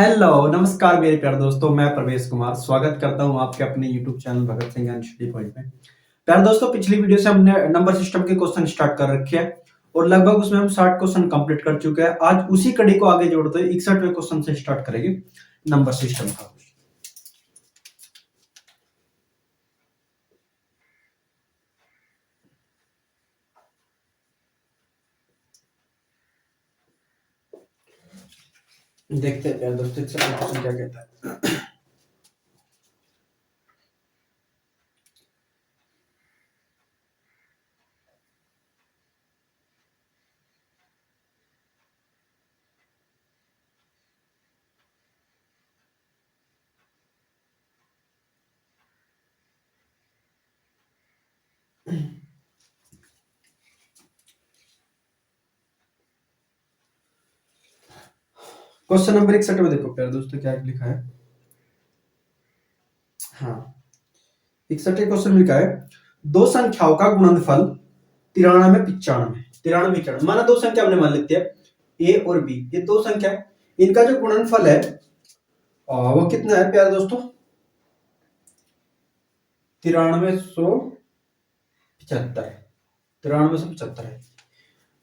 Hello नमस्कार मेरे प्यारे दोस्तों, मैं प्रवेश कुमार स्वागत करता हूं आपके अपने YouTube channel Bhagat Singh and study point में। प्यारे दोस्तों, पिछली वीडियो से हमने नंबर सिस्टम के क्वेश्चन स्टार्ट कर रखे हैं और लगभग उसमें हम 60 क्वेश्चन कंप्लीट कर चुके हैं। आज उसी कड़ी को आगे जोड़ते हुए 61वें क्वेश्चन से स्टार्ट करेंगे नंबर सिस्टम का। देखते हैं प्यारे दोस्तों 61वां क्वेश्चन क्या कहता है। क्वेश्चन नंबर 61 में देखो प्यारे दोस्तों क्या लिखा है। हाँ, 61 क्वेश्चन में लिखा है दो संख्याओं का गुणनफल 93 95 माना दो संख्या हमने मान लेते हैं ए और बी। ये दो संख्या है, इनका जो गुणनफल है वो कितना है प्यारे दोस्तों? 9375 है।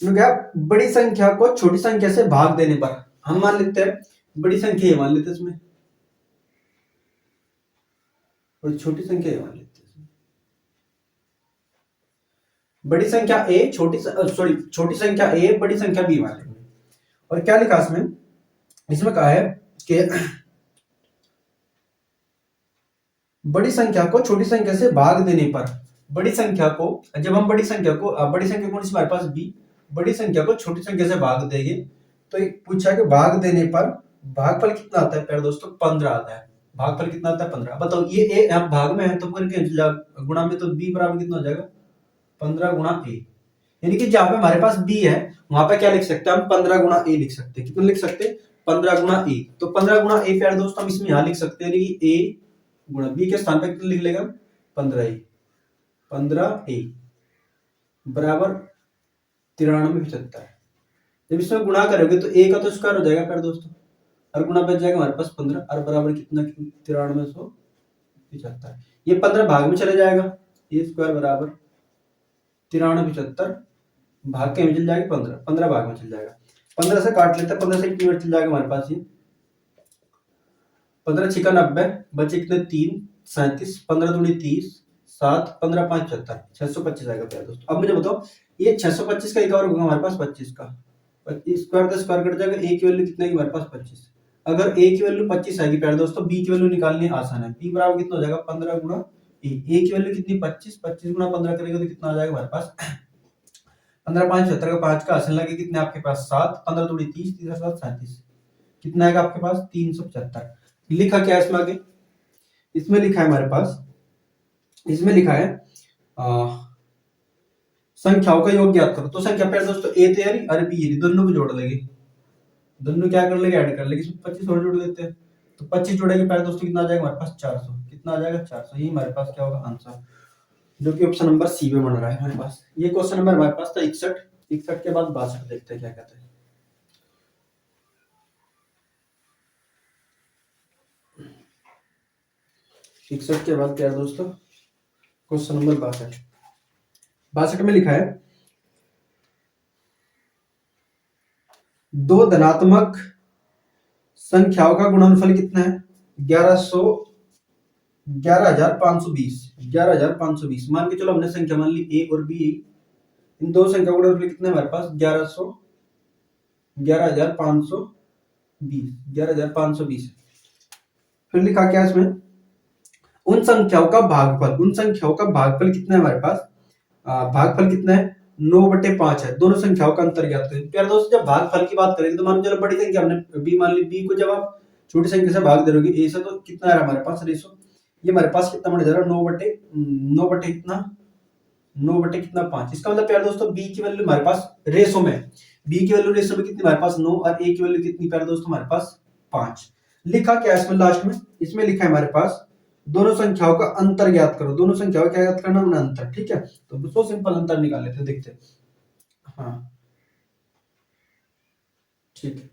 तो क्या बड़ी संख्या को छोटी संख्या से भाग देने पर हम मान लेते हैं बड़ी संख्या ये मान लेते हैं इसमें और छोटी संख्या ये मान लेते हैं। बड़ी संख्या ए छोटी संख्या ए बड़ी संख्या बी मान लेंगे। और क्या लिखा इसमें? इसमें कहा है कि बड़ी संख्या को छोटी संख्या से भाग देने पर बड़ी संख्या को जब हम बड़ी संख्या को हमारे पास बी बड़ी संख्या को छोटी संख्या से भाग देंगे तो पूछा कि भाग देने पर भागफल कितना आता है प्यारे दोस्तों? 15 आता है। भागफल कितना आता है? 15। बताओ ये ए हम भाग में है तो करके गुणा में तो बी बराबर कितना हो जाएगा? 15 गुणा ए। यानी कि जहां पे हमारे पास बी है वहां पे क्या लिख सकते हैं हम? 15 गुणा ए लिख सकते हैं। कितना लिख सकते हैं? 15 गुणा ए। तो 15 गुणा ए प्यारे दोस्तों हम इसमें यहां लिख सकते हैं कि ए गुणा बी के स्थान पे कितना लिख लेगा? 15 ए बराबर 9375। जब इसमें गुणा करोगे तो ए का तो स्क्वायर हो जाएगा प्यारे दोस्तों और गुणा बच जाएगा हमारे पास 15 और बराबर कितना? 9375। ये 15 भाग में चले जाएगा, ए स्क्वायर बराबर 9375 भाग के में चल जाएगा 15 भाग में चल जाएगा। 15 से काट लेते हैं, 15 से कितनी बार चल जाएगा हमारे पास? ये 15 छिका 90 बचे कितने? 3 37 15 दूनी 30 7 15 5 75 625 आएगा प्यारे दोस्तों। अब मुझे बताओ ये 625 का एक और होगा हमारे पास 25 का स्क्वायर का स्क्वायर कट जाएगा। ए की वैल्यू कितना है हमारे पास? 25। अगर ए की वैल्यू 25 आएगी प्यारे दोस्तों, बी की वैल्यू निकालनी आसान है। बी बराबर कितना हो जाएगा? 15 गुणा ए। ए की वैल्यू कितनी? 25। 25 गुणा 15 करेगा तो कितना आ जाएगा हमारे पास? 15 5 75 का 5 का आसन लगे कितने आपके पास? 7 15 दूनी 30 3 7 37 कितना आएगा आपके पास? 375। लिखा क्या है इसमें आगे? इसमें लिखा है हमारे पास, इसमें लिखा है संख्याओं का योग ज्ञात करो। तो संख्या प्यारे दोस्तों ए तैयारी और बी दोनों को जोड़ लेंगे। दोनों क्या कर लेंगे? ऐड कर लेंगे। इसमें 25 और जोड़ देते हैं तो 25 जोड़ेंगे प्यारे दोस्तों कितना आ जाएगा हमारे पास? 400। कितना आ जाएगा? 400। ये हमारे पास क्या होगा? आंसर, जो कि ऑप्शन नंबर सी में बन रहा है हमारे पास। ये क्वेश्चन नंबर हमारे पास था 61। 61 के बाद 62 देखते हैं क्या कहते हैं। इकसठ के बाद प्यारे दोस्तों क्वेश्चन नंबर 62। 62 में लिखा है दो धनात्मक संख्याओं का गुणनफल कितना है? 11520 मान के चलो हमने संख्या मान ली ए और बी। इन दो संख्या का गुणनफल कितना है हमारे पास? 11520। फिर लिखा क्या इसमें? उन संख्याओं का भागफल कितना है हमारे पास? भागफल कितना है? 9/5 है। दोनों संख्याओं का अंतर ज्ञात करें। प्यारे दोस्तों जब भागफल की बात करेंगे तो मान चलो बड़ी संख्या हमने बी मान ली, बी को जब आप छोटी संख्या से भाग दोगे ए से तो कितना है हमारे पास रेशो? ये हमारे पास कितना बन जाएगा? 9/5। इसका मतलब प्यारे दोस्तों बी की वैल्यू हमारे पास रेशो में, बी की वैल्यू रेशो में कितनी हमारे पास? 9 और ए की वैल्यू कितनी प्यारे दोस्तों हमारे पास? 5। लिखा क्या है इसमें लास्ट में? इसमें लिखा है हमारे पास दोनों संख्याओं का अंतर ज्ञात करो। दोनों संख्याओं क्या ज्ञात करना? हमने अंतर। ठीक है, तो सो सिंपल अंतर निकाल लेते हैं, देखते हैं। हाँ ठीक है,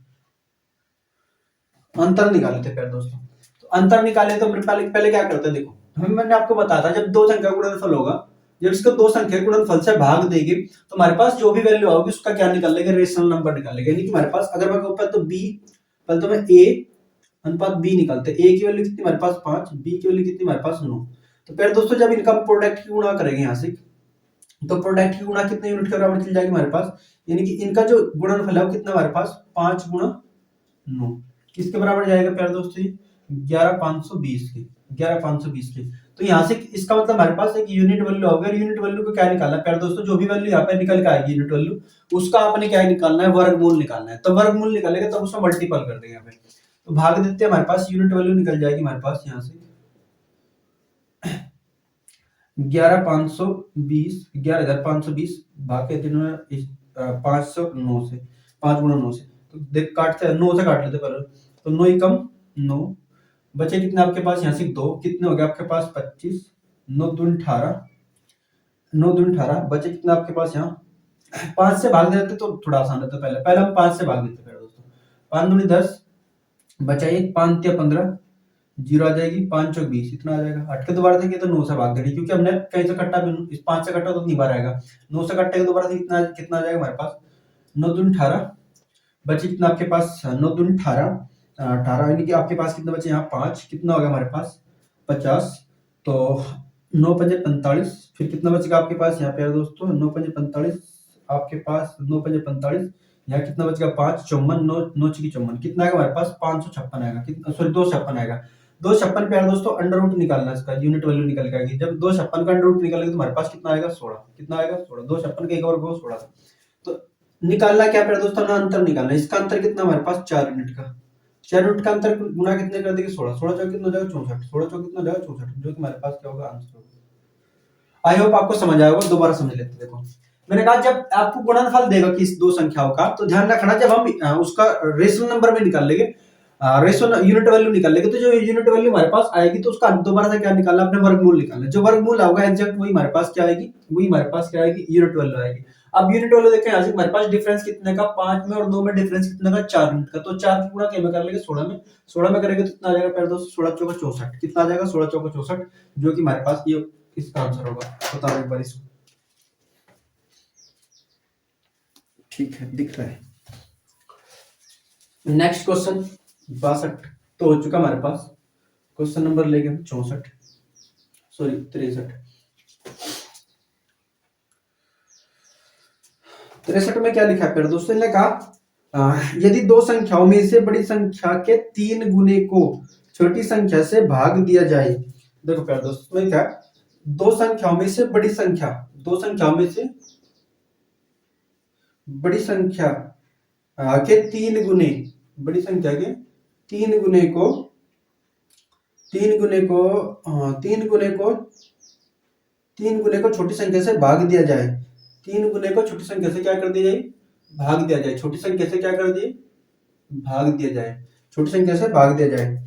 अंतर निकाले थे प्यारे दोस्तों। तो अंतर निकाले तो पहले पहले क्या करते हैं, देखो मैंने आपको बताया था जब दो संख्या का गुणनफल होगा, जब इसको दो संख्या गुणनफल से भाग देगी तो हमारे पास जो भी वैल्यू आओगी उसका क्या निकाल लेंगे, रेशनल नंबर निकाल लेंगे। यानी कि हमारे पास अगर मैं कहूँ तो बी, पहले तो मैं ए अनुपात बी निकालते हैं। ए की वैल्यू कितनी हमारे पास 5, बी की वैल्यू कितनी हमारे पास 9। तो फिर दोस्तों जब इनका प्रोडक्ट की गुणा करेंगे यहाँ से, तो प्रोडक्ट की गुणा कितने यूनिट के बराबर चल जाएगी हमारे पास, यानी कि इनका जो गुणनफल है वो कितना हमारे पास 5 गुणा 9 किसके बराबर जाएगा प्यारे दोस्तों, 11520 की, 11520 की। तो यहाँ से इसका मतलब हमारे पास एक यूनिट वैल्यू होगा, यूनिट वैल्यू को क्या निकालना है प्यारे दोस्तों, जो भी वैल्यू यहाँ पे निकल के आएगी यूनिट वैल्यू, उसका आपने क्या निकालना है, वर्गमूल निकालना है। तो वर्गमूल निकालेगा तब उसको मल्टीपल कर देंगे यहाँ पे, तो भाग देते हैं, हमारे पास यूनिट वैल्यू निकल जाएगी हमारे पास यहाँ से 11520 भाग के 509 से, 5 गुणा 9 से, तो देख काटते हैं 9 से काट लेते पहले, तो 9 ही कम 9 बचे कितने आपके पास यहाँ से 2, कितने हो गए आपके पास 25, 9 दूनी 18, 9 दूनी 18 बचे कितने आपके पास यहाँ 5 से भाग देते तो थोड़ा आसान रहता, पहले हम 5 से भाग देते हैं दोस्तों, 5 दूनी 10 बचा 1, 5 या 15 जीरो आ जाएगी, 5 चौक 20 इतना आ जाएगा। 8 के दोबारा से किया तो 9 से भाग देंगे क्योंकि हमने कहीं से कट्टा इस 5 से कट्टा तो नहीं बार आएगा, 9 से कट्टे के दोबारा से कितना कितना आ जाएगा हमारे पास 9 दूनी 18 बचे कितना आपके पास 9 दूनी 18 18 यानी कि आपके पास कितना बचे यहाँ 5, कितना हो गया हमारे पास 50, तो 9 पंजे 45, फिर कितना बचेगा आपके पास यहाँ पे दोस्तों 9 पंजे 45 आपके पास 9 पंजे 45, यहाँ कितना बचेगा 5 54, 9 9 की 54 कितना आएगा हमारे पास 556 आएगा, कितना सॉरी 256 आएगा। 256 पे दोस्तों अंडर रूट निकालना है, इसका यूनिट वैल्यू निकल के आएगी। जब 256 का अंडर रूट निकालेंगे तो हमारे पास कितना आएगा 16, कितना आएगा 16, 256 का एक और 16 था। तो निकालना क्या पे दोस्तों ना, अंतर निकालना है। इसका अंतर कितना हमारे पास 4 यूनिट का, 4 यूनिट का अंतर गुना कितने कर देंगे 16, 16 चौक कितना हो जाएगा 64, 16 चौक कितना हो जाएगा 64, जो कि हमारे पास क्या होगा आंसर होगा। आई होप आपको समझ आया होगा, दोबारा समझ लेते हैं। देखो मैंने कहा जब आपको गुणनफल देगा कि इस दो संख्याओं का, तो ध्यान रखना जब हम उसका रेशनल नंबर में निकाल लेंगे, रेशनल यूनिट वैल्यू निकाल लेंगे, तो जो यूनिट वैल्यू हमारे पास आएगी तो उसका दोबारा से क्या निकालना, अपने वर्गमूल निकालना। जो वर्गमूल होगा एग्जैक्ट वही हमारे पास क्या आएगी, वही हमारे पास क्या आएगी यूनिट वैल्यू आएगी। अब यूनिट वैल्यू देखें यहाँ से हमारे पास डिफरेंस कितने का 5 में और 2 में डिफरेंस कितने का 4 यूनिट का, तो 4 की गुणा क्या में कर लेंगे 16 में, 16 में करेंगे तो कितना आ जाएगा पहले दोस्तों 16 चौका 64, कितना आ जाएगा 16 चौका 64, जो कि हमारे पास ये इसका आंसर होगा। बताओ एक बार इसको, ठीक है दिख रहा है। नेक्स्ट क्वेश्चन 62 तो हो चुका हमारे पास, क्वेश्चन नंबर लेंगे हम 64 सॉरी 63 में क्या लिखा है फिर दोस्तों ने कहा यदि दो संख्याओं में से बड़ी संख्या के 3 गुने को छोटी संख्या से भाग दिया जाए। देखो प्यारे दोस्तों में क्या, दो संख्याओं में से बड़ी संख्या, दो संख्याओं में से बड़ी संख्या के 3 गुने, बड़ी संख्या के 3 गुने को 3 गुने को 3 गुने को 3 गुने को छोटी संख्या से भाग दिया जाए, 3 गुने को छोटी संख्या से क्या कर दिया जाए, भाग दिया जाए, छोटी संख्या से क्या कर दिए, भाग दिया जाए, छोटी संख्या से भाग दिया जाए।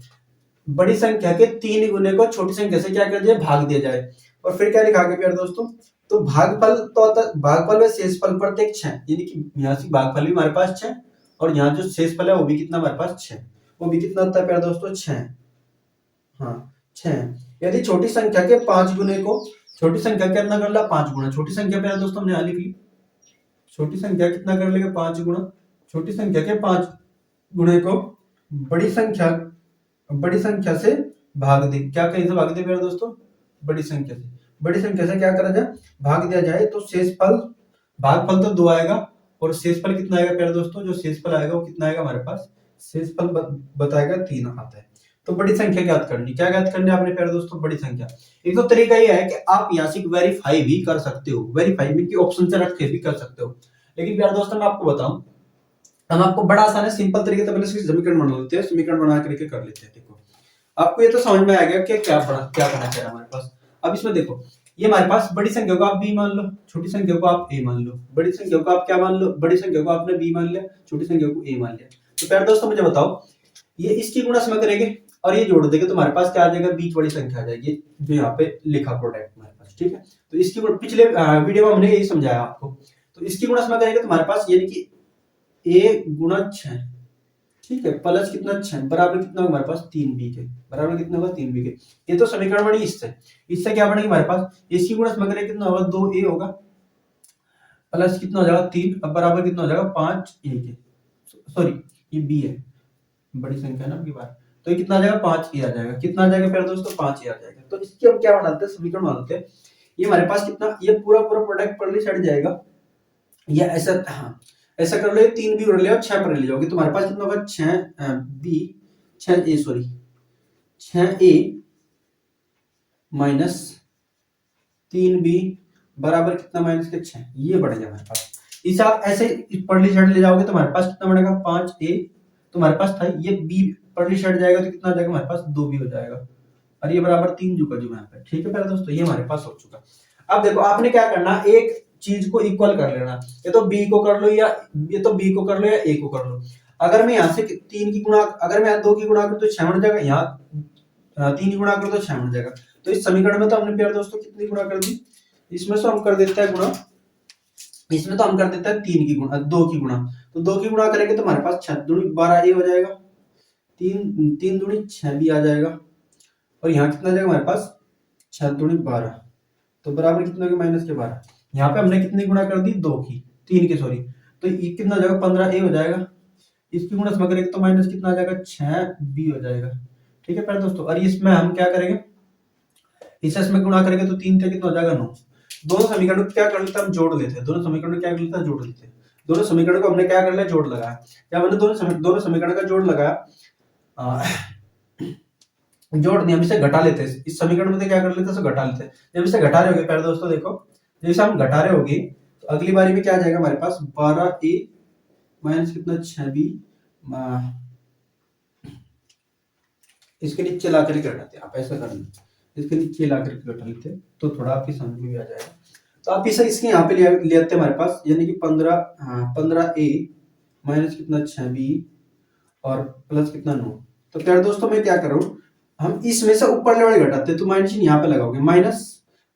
बड़ी संख्या के 3 गुने को छोटी संख्या से क्या कर दिया, भाग दिया जाए। और फिर क्या लिखा गया प्यारे दोस्तों, तो भागफल तो होता है, भागफल व शेषफल प्रत्येक 6, यानी कि यहाँ से भागफल भी हमारे पास 6 और यहाँ जो शेषफल है वो भी कितना हमारे पास 6, वो भी कितना होता है प्यारे दोस्तों 6, हाँ 6। यदि छोटी संख्या के 5 गुने को, छोटी संख्या कितना कर ला 5 गुना, छोटी संख्या प्यारे दोस्तों हमने यहाँ लिख ली, छोटी संख्या कितना कर लेगा 5 गुना, छोटी संख्या के 5 गुणे को बड़ी संख्या से भाग दे, क्या कहीं से भाग दे प्यारे दोस्तों, बड़ी संख्या से, बड़ी संख्या से क्या करा जाए, भाग दिया जाए। तो शेषफल, भागफल तो 2 आएगा और शेषफल कितना आएगा प्यारे दोस्तों, जो शेषफल आएगा वो कितना आएगा हमारे पास, शेषफल बताएगा 3 आता है। तो बड़ी संख्या ज्ञात करनी, क्या ज्ञात करनी है आपने प्यारे दोस्तों, बड़ी संख्या। एक तो तरीका ये है कि आप यहाँ से वेरीफाई भी कर सकते हो, वेरीफाई में की ऑप्शन से रख के भी कर सकते हो, लेकिन प्यारे दोस्तों मैं आपको बताऊं, हम आपको बड़ा आसान है सिंपल तरीके से पहले समीकरण बना लेते हैं, समीकरण बना करके कर लेते हैं। देखो आपको ये तो समझ में आ गया कि क्या करना चाह रहा है हमारे पास। अब इसमें देखो ये हमारे पास बड़ी संख्या को आप बी मान लो, छोटी संख्या को आप ए मान लो, बड़ी संख्या को आप क्या मान लो, बड़ी संख्या को आपने बी मान लिया, छोटी संख्या को ए मान लिया। तो प्यारे दोस्तों मुझे बताओ, ये इसकी गुणा में करेंगे और ये जोड़ देंगे तो हमारे पास क्या आ जाएगा, बीच बड़ी संख्या आ जाएगी, जो यहाँ पे लिखा प्रोडक्ट हमारे पास, ठीक है। तो इसकी पिछले वीडियो में हमने यही समझाया आपको। तो इसकी गुणा में करेंगे तो हमारे पास यानी कि ए गुणा 6, ठीक है, प्लस कितना 6 बराबर कितना होगा हमारे पास 3b के, बराबर कितना होगा 3b के। ये तो समीकरण बनी इससे, इससे क्या बनेगी हमारे पास, इसकी गुणा में करें कितना होगा 2a होगा, प्लस कितना हो जाएगा 3, अब बराबर कितना हो जाएगा 5a के, सॉरी ये b है, बड़ी संख्या है ना आपकी बार, तो ये कितना आ जाएगा 5a आ जाएगा, कितना आ जाएगा फिर दोस्तों 5a आ जाएगा। तो इसकी हम क्या बनाते हैं, समीकरण बनाते हैं। ये हमारे पास कितना, ये पूरा पूरा प्रोडक्ट पढ़ने चढ़ जाएगा, या ऐसा, हाँ ऐसा कर लो, ये 3b उड़ ले और 6 पर ले जाओगे तो हमारे पास कितना होगा 6b 6a sorry 6a minus 3b बराबर कितना माइनस के 6, ये बढ़ेगा हमारे पास। इसे आप ऐसे पढ़ली शर्ट ले जाओगे तो हमारे पास कितना बढ़ेगा 5a, तो हमारे पास था ये b पढ़ली शर्ट जाएगा तो कितना आ जाएगा हमारे पास 2b हो जाएगा, और ये बराबर 3 जो का जो यहाँ पे, ठीक है पहले दोस्तों ये हमारे पास हो चुका। अब देखो आपने क्या करना, एक चीज को इक्वल कर लेना, ये तो b को कर लो या ये तो b को कर लो या a को कर लो। अगर मैं यहाँ से 3 की गुणा, अगर मैं 2 की गुणा करूँ तो 6 बन जाएगा, यहाँ 3 की गुणा करूँ तो 6 बन जाएगा। तो इस समीकरण में तो हमने प्यार दोस्तों कितनी गुणा कर दी, इसमें से हम कर देते हैं गुणा, इसमें तो हम कर देते हैं 3 की गुणा 2 की गुणा, तो 2 की गुणा करेंगे तो हमारे पास 6 दूनी 12 a हो जाएगा, 3 दूनी 6 भी आ जाएगा, और यहाँ कितना जाएगा हमारे पास 6 दूनी 12, तो बराबर कितना हो गया माइनस के 12। यहाँ पे हमने कितनी गुणा कर दी 2 की 3 की सॉरी, तो ये कितना हो जाएगा 15a हो जाएगा, इसकी गुणा इसमें करेंगे तो माइनस कितना आ जाएगा 6b हो जाएगा, ठीक है पहले दोस्तों। और इसमें हम क्या करेंगे, इसे इसमें गुणा करेंगे तो 3 से कितना हो जाएगा 9। दोनों समीकरण को क्या कर लेते हैं हम जोड़ लेते हैं, दोनों समीकरण को क्या कर लेते हैं जोड़ लेते हैं, दोनों समीकरण को हमने क्या कर लिया जोड़ लगाया, या मैंने दोनों समीकरण का जोड़ लगाया, जोड़ नहीं हम इसे घटा लेते हैं, इस समीकरण में क्या कर लेते हैं इसे घटा लेते हैं। जब इसे घटा रहे होगे पहले दोस्तों देखो, जैसे हम घटा रहे होगे तो अगली बारी में क्या आ जाएगा हमारे पास 12a माइनस कितना 6b, इसके नीचे ला करके घटाते हैं, आप ऐसा कर लेते, इसके नीचे ला करके घटा लेते तो थोड़ा आपकी समझ में भी आ जाएगा। तो आप इसे इसके यहाँ पे ले आते हैं हमारे पास, यानी कि 15a माइनस कितना 6b और प्लस कितना 9। तो प्यारे दोस्तों मैं क्या कर रहा हूँ, हम इसमें से ऊपर वाले घटाते हैं तो माइनस यहाँ पे लगाओगे, माइनस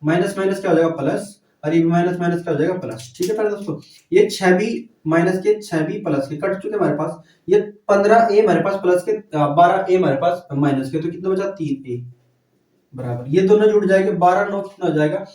माइनस माइनस क्या हो जाएगा प्लस, और ये माइनस माइनस क्या हो जाएगा प्लस, ठीक है प्यारे दोस्तों। ये 6b माइनस के 6b प्लस के कट चुके हमारे पास, ये 15a हमारे पास प्लस के 12a हमारे पास माइनस के, तो कितना बचा 3a बराबर, ये दोनों जुड़ जाएंगे 12 9 कितना हो जाएगा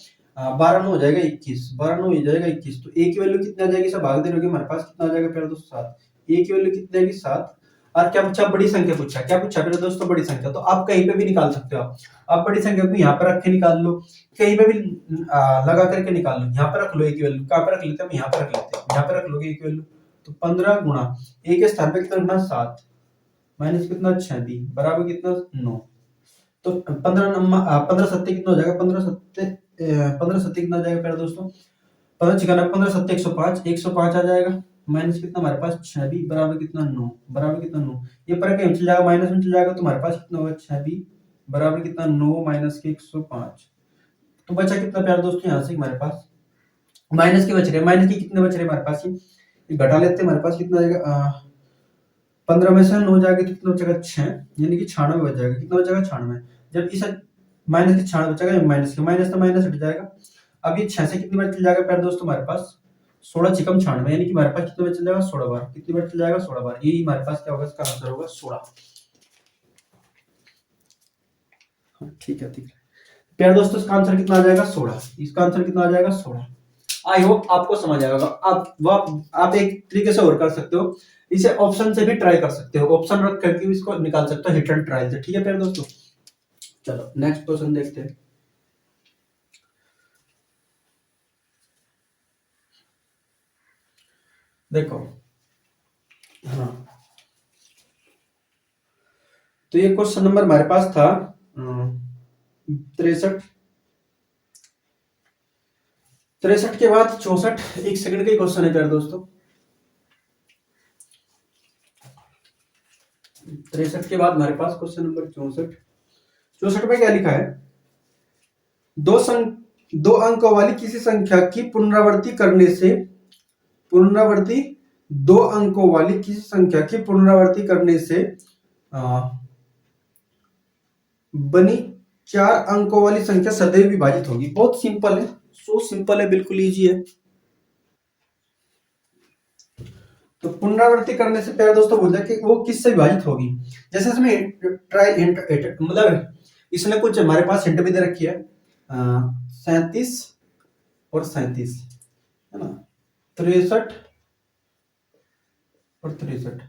12 9 हो जाएगा 21, 12 9 हो जाएगा 21, तो a की वैल्यू कितना आ जाएगी सब भाग दे रहोगे हमारे पास कितना आ जाएगा प्यारे दोस्तों 7, a की वैल्यू कितनी आएगी 7। और क्या पूछा बड़ी संख्या पूछा, क्या पूछा मेरे दोस्तों बड़ी संख्या, तो आप कहीं पे भी निकाल सकते हो, आप बड़ी संख्या को यहाँ पर रख के निकाल लो, कहीं पे भी लगा करके निकाल लो, यहाँ पर रख लो a की वैल्यू, कहाँ पर रख लेते हैं यहाँ पर रख लेते हैं, यहाँ पर रख लोगे a की वैल्यू, तो 15 गुणा a के स्थान पे कितना गुणा 7 माइनस कितना 6b बराबर कितना 9, तो 15 सत्ते कितना हो जाएगा 15 सत्ते कितना आ जाएगा प्यारे दोस्तों, 15 छिका 15 सत्ते 105 आ जाएगा, माइनस कितना हमारे पास 6b बराबर कितना 9, बराबर कितना 9, ये पर कहीं चल जाएगा माइनस में चल जाएगा तो हमारे पास कितना होगा 6b बराबर कितना 9 माइनस के 105। तो बचा कितना प्यारे दोस्तों यहाँ से हमारे पास माइनस के बच रहे, माइनस के कितने बच रहे हमारे पास, ये घटा लेते हैं हमारे पास कितना आएगा 15 में से 9 जाएगा तो कितना बचेगा 6, यानी कि 96 बच जाएगा, कितना बचेगा 96। जब इस माइनस के 96 बचेगा, माइनस के माइनस तो माइनस हट जाएगा, अब ये 6 से कितनी बार चल जाएगा प्यारे दोस्तों हमारे पास 16 चिकम 96, यानी कि हमारे पास कितने बार चल जाएगा 16 बार, कितनी बार चल जाएगा 16 बार, यही हमारे पास क्या होगा इसका आंसर होगा 16। ठीक है प्यारे दोस्तों इसका आंसर कितना आ जाएगा 16, इसका आंसर कितना आ जाएगा 16। आई होप आपको समझ आएगा, आप एक तरीके से और कर सकते हो, इसे ऑप्शन से भी ट्राई कर सकते हो, ऑप्शन रख करके भी इसको निकाल सकते हो हिट एंड ट्रायल से, ठीक है प्यारे दोस्तों। चलो नेक्स्ट क्वेश्चन देखते हैं। देखो हाँ, तो ये क्वेश्चन नंबर हमारे पास था 63 के बाद 64, एक सेकंड का क्वेश्चन है प्यारे दोस्तों। 63 के बाद हमारे पास क्वेश्चन नंबर 64 में क्या लिखा है, दो अंकों वाली किसी संख्या की पुनरावृत्ति करने से दो अंकों वाली किसी संख्या की पुनरावृत्ति करने से बनी 4 अंकों वाली संख्या सदैव विभाजित होगी। बहुत सिंपल है, सो सिंपल है, बिल्कुल इजी है। तो पुनरावृत्ति करने से पहले दोस्तों बोल कि वो किससे विभाजित होगी। जैसे इसमें ट्रायल हिंट मतलब इसने कुछ हमारे पास हिंट भी दे रखी है 37 और 37 है ना, 63 और 63।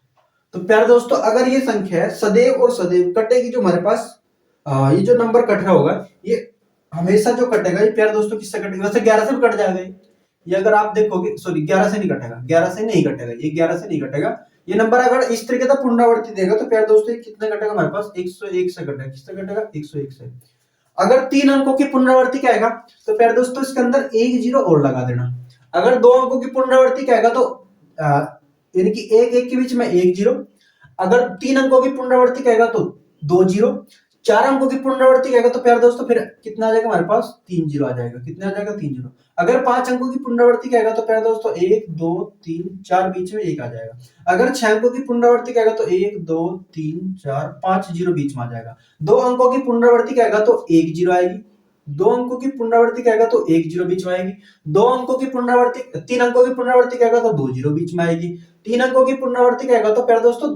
तो प्यारे दोस्तों अगर ये संख्या है सदैव और सदैव कटेगी, जो हमारे पास ये जो नंबर कट रहा होगा ये हमेशा जो कटेगा ये प्यारे दोस्तों किससे कटेगा, वैसे 11 से भी कट जाएगा ये अगर आप देखोगे, सॉरी 11 से नहीं कटेगा, 11 से नहीं कटेगा, ये 11 से नहीं कटेगा। ये नंबर अगर इस तरीके का पुनरावृत्ति देगा तो प्यारे दोस्तों ये कितने कटेगा हमारे पास 101 से कटेगा। किससे कटेगा 101 से। अगर 3 अंकों की पुनरावृत्ति क्या आएगा तो प्यारे दोस्तों इसके अंदर एक जीरो और लगा देना। अगर 2 अंकों की पुनरावृत्ति क्या आएगा तो यानी कि एक एक के बीच में एक जीरो। अगर 3 अंकों की पुनरावृत्ति कहेगा तो 2 जीरो। 4 अंकों की पुनरावृत्ति कहेगा तो प्यारे दोस्तों फिर कितना आ जाएगा हमारे पास 3 जीरो आ जाएगा। कितना आ जाएगा 3 जीरो। अगर 5 अंकों की पुनरावृत्ति कहेगा तो प्यारे दोस्तों 1 2 3 4 बीच में 1 आ जाएगा। अगर 6 अंकों की पुनरावृत्ति कहेगा तो 1 2 3 4 5 जीरो बीच में आ जाएगा। 2 अंकों की पुनरावृत्ति कहेगा तो 1 जीरो आएगी। 2 अंकों की पुनरावृत्ति कहेगा तो 1 जीरो बीच में आएगी। 2 अंकों की पुनरावृत्ति 3 अंकों की पुनरावृत्ति कहेगा तो 2 जीरो बीच में आएगी। 3 अंकों की पुनरावृत्ति कहेगा तो प्यारे दोस्तों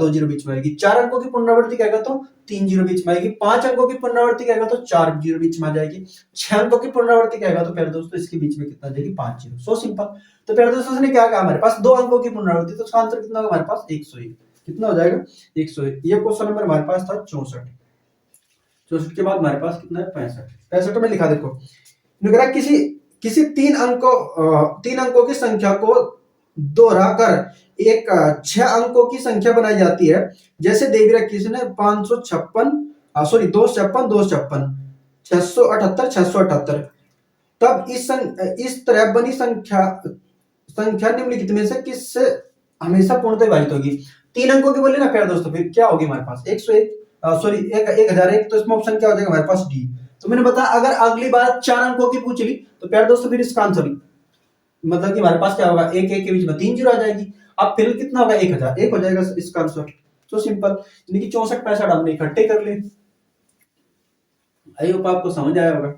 2 जीरो बीच में आएगी। 4 अंकों की पुनरावृत्ति कहेगा तो 3 जीरो बीच में आएगी। 5 अंकों की पुनरावृत्ति कहेगा तो 4 जीरो बीच में आ जाएगी। 6 अंकों की पुनरावृत्ति कहेगा तो प्यारे दोस्तों इसके बीच में कितना आ जाएगी 5 जीरो। So simple. तो प्यारे दोस्तों इसने क्या कहा हमारे पास 2 अंकों की पुनरावृत्ति, तो इसका आंसर कितना होगा हमारे पास 101। कितना हो जाएगा 101। ये क्वेश्चन नंबर हमारे पास था 64। 64 के बाद हमारे पास कितना है 65। 65 में लिखा देखो किसी 3 अंकों की संख्या को दोहराकर एक 6 अंकों की संख्या बनाई जाती है। जैसे दे भी रखी इसने 556 सॉरी 256 256 678 678। तब इस तरह बनी संख्या निम्नलिखित में से किससे हमेशा पूर्णतः विभाजित होगी। 3 अंकों की बोले ना प्यारे दोस्तों फिर क्या होगी हमारे पास 101 सॉरी 1001। तो इसमें ऑप्शन क्या हो जाएगा हमारे पास डी। तो मैंने बताया अगर अगली बार 4 अंकों की पूछ ली तो प्यारे दोस्तों फिर इसका आंसर मतलब कि हमारे पास क्या होगा 1 1 के बीच में 3 जीरो आ जाएगी। अब फिर कितना होगा 1000 1 हो जाएगा इसका आंसर। तो सिंपल यानी कि 64 65 हमने इकट्ठे कर ले। आई होप आपको समझ आया होगा।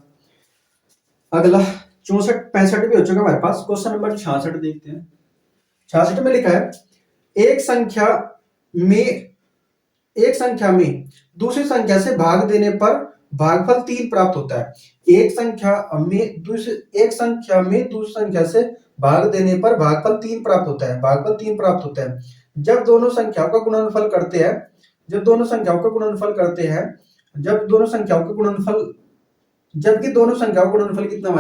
अगला 64 65 भी हो चुका हमारे पास। क्वेश्चन नंबर 66 देखते हैं। 66 में लिखा है एक संख्या में दूसरी संख्या से भाग देने पर भागफल 3 प्राप्त होता है। एक संख्या में दूसरी संख्या से भाग देने पर भागफल 3 प्राप्त होता है। भागफल 3 प्राप्त होता है जब दोनों संख्याओं का गुणनफल करते हैं। जबकि दोनों संख्याओं का गुणनफल कितना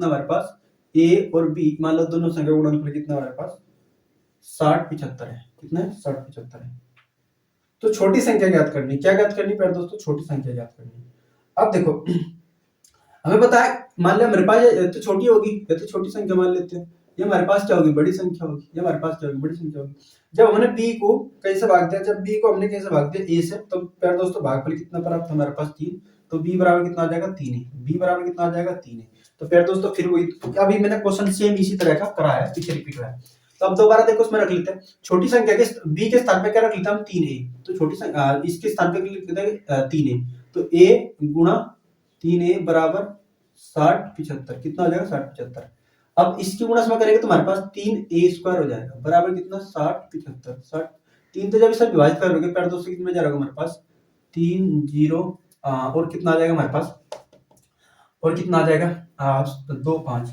हमारे पास a और b। मान लो दोनों संख्या का गुणनफल कितना हमारे पास 60 75 है। कितना है 60 75 है। तो छोटी संख्या ज्ञात करनी, क्या ज्ञात करनी प्यारे दोस्तों छोटी संख्या ज्ञात करनी। अब देखो हमें पता है मान लिया मेरे पास ये तो छोटी होगी, ये तो छोटी संख्या मान लेते हैं। ये हमारे पास क्या होगी बड़ी संख्या होगी। ये हमारे पास क्या होगी बड़ी संख्या होगी। जब हमने b को कहीं से भाग दिया, जब b को हमने कहीं से भाग दिया a से, तो प्यारे दोस्तों भागफल कितना प्राप्त हमारे पास 3। तो b बराबर कितना आ जाएगा 3 है। b बराबर कितना आ जाएगा 3 है। तो प्यारे दोस्तों फिर वही अभी मैंने क्वेश्चन सेम इसी तरह का कराया है, पीछे रिपीट हुआ है। तो अब दोबारा देखो इसमें रख लेते हैं छोटी संख्या के b के स्थान पे क्या रख लेते हैं हम 3a। तो छोटी संख्या इसके स्थान पे लिख देते हैं 3a। तो a गुणा 3a बराबर 60 75। कितना हो जाएगा 60 75। अब इसकी गुणा में करेंगे तो हमारे पास 3a² हो जाएगा बराबर कितना 60 75 60। 3 तो जब इसे विभाजित करोगे प्यारे दोस्तों कितना जाएगा हमारे पास 3 0 और कितना आ जाएगा हमारे पास और कितना आ जाएगा 2 5।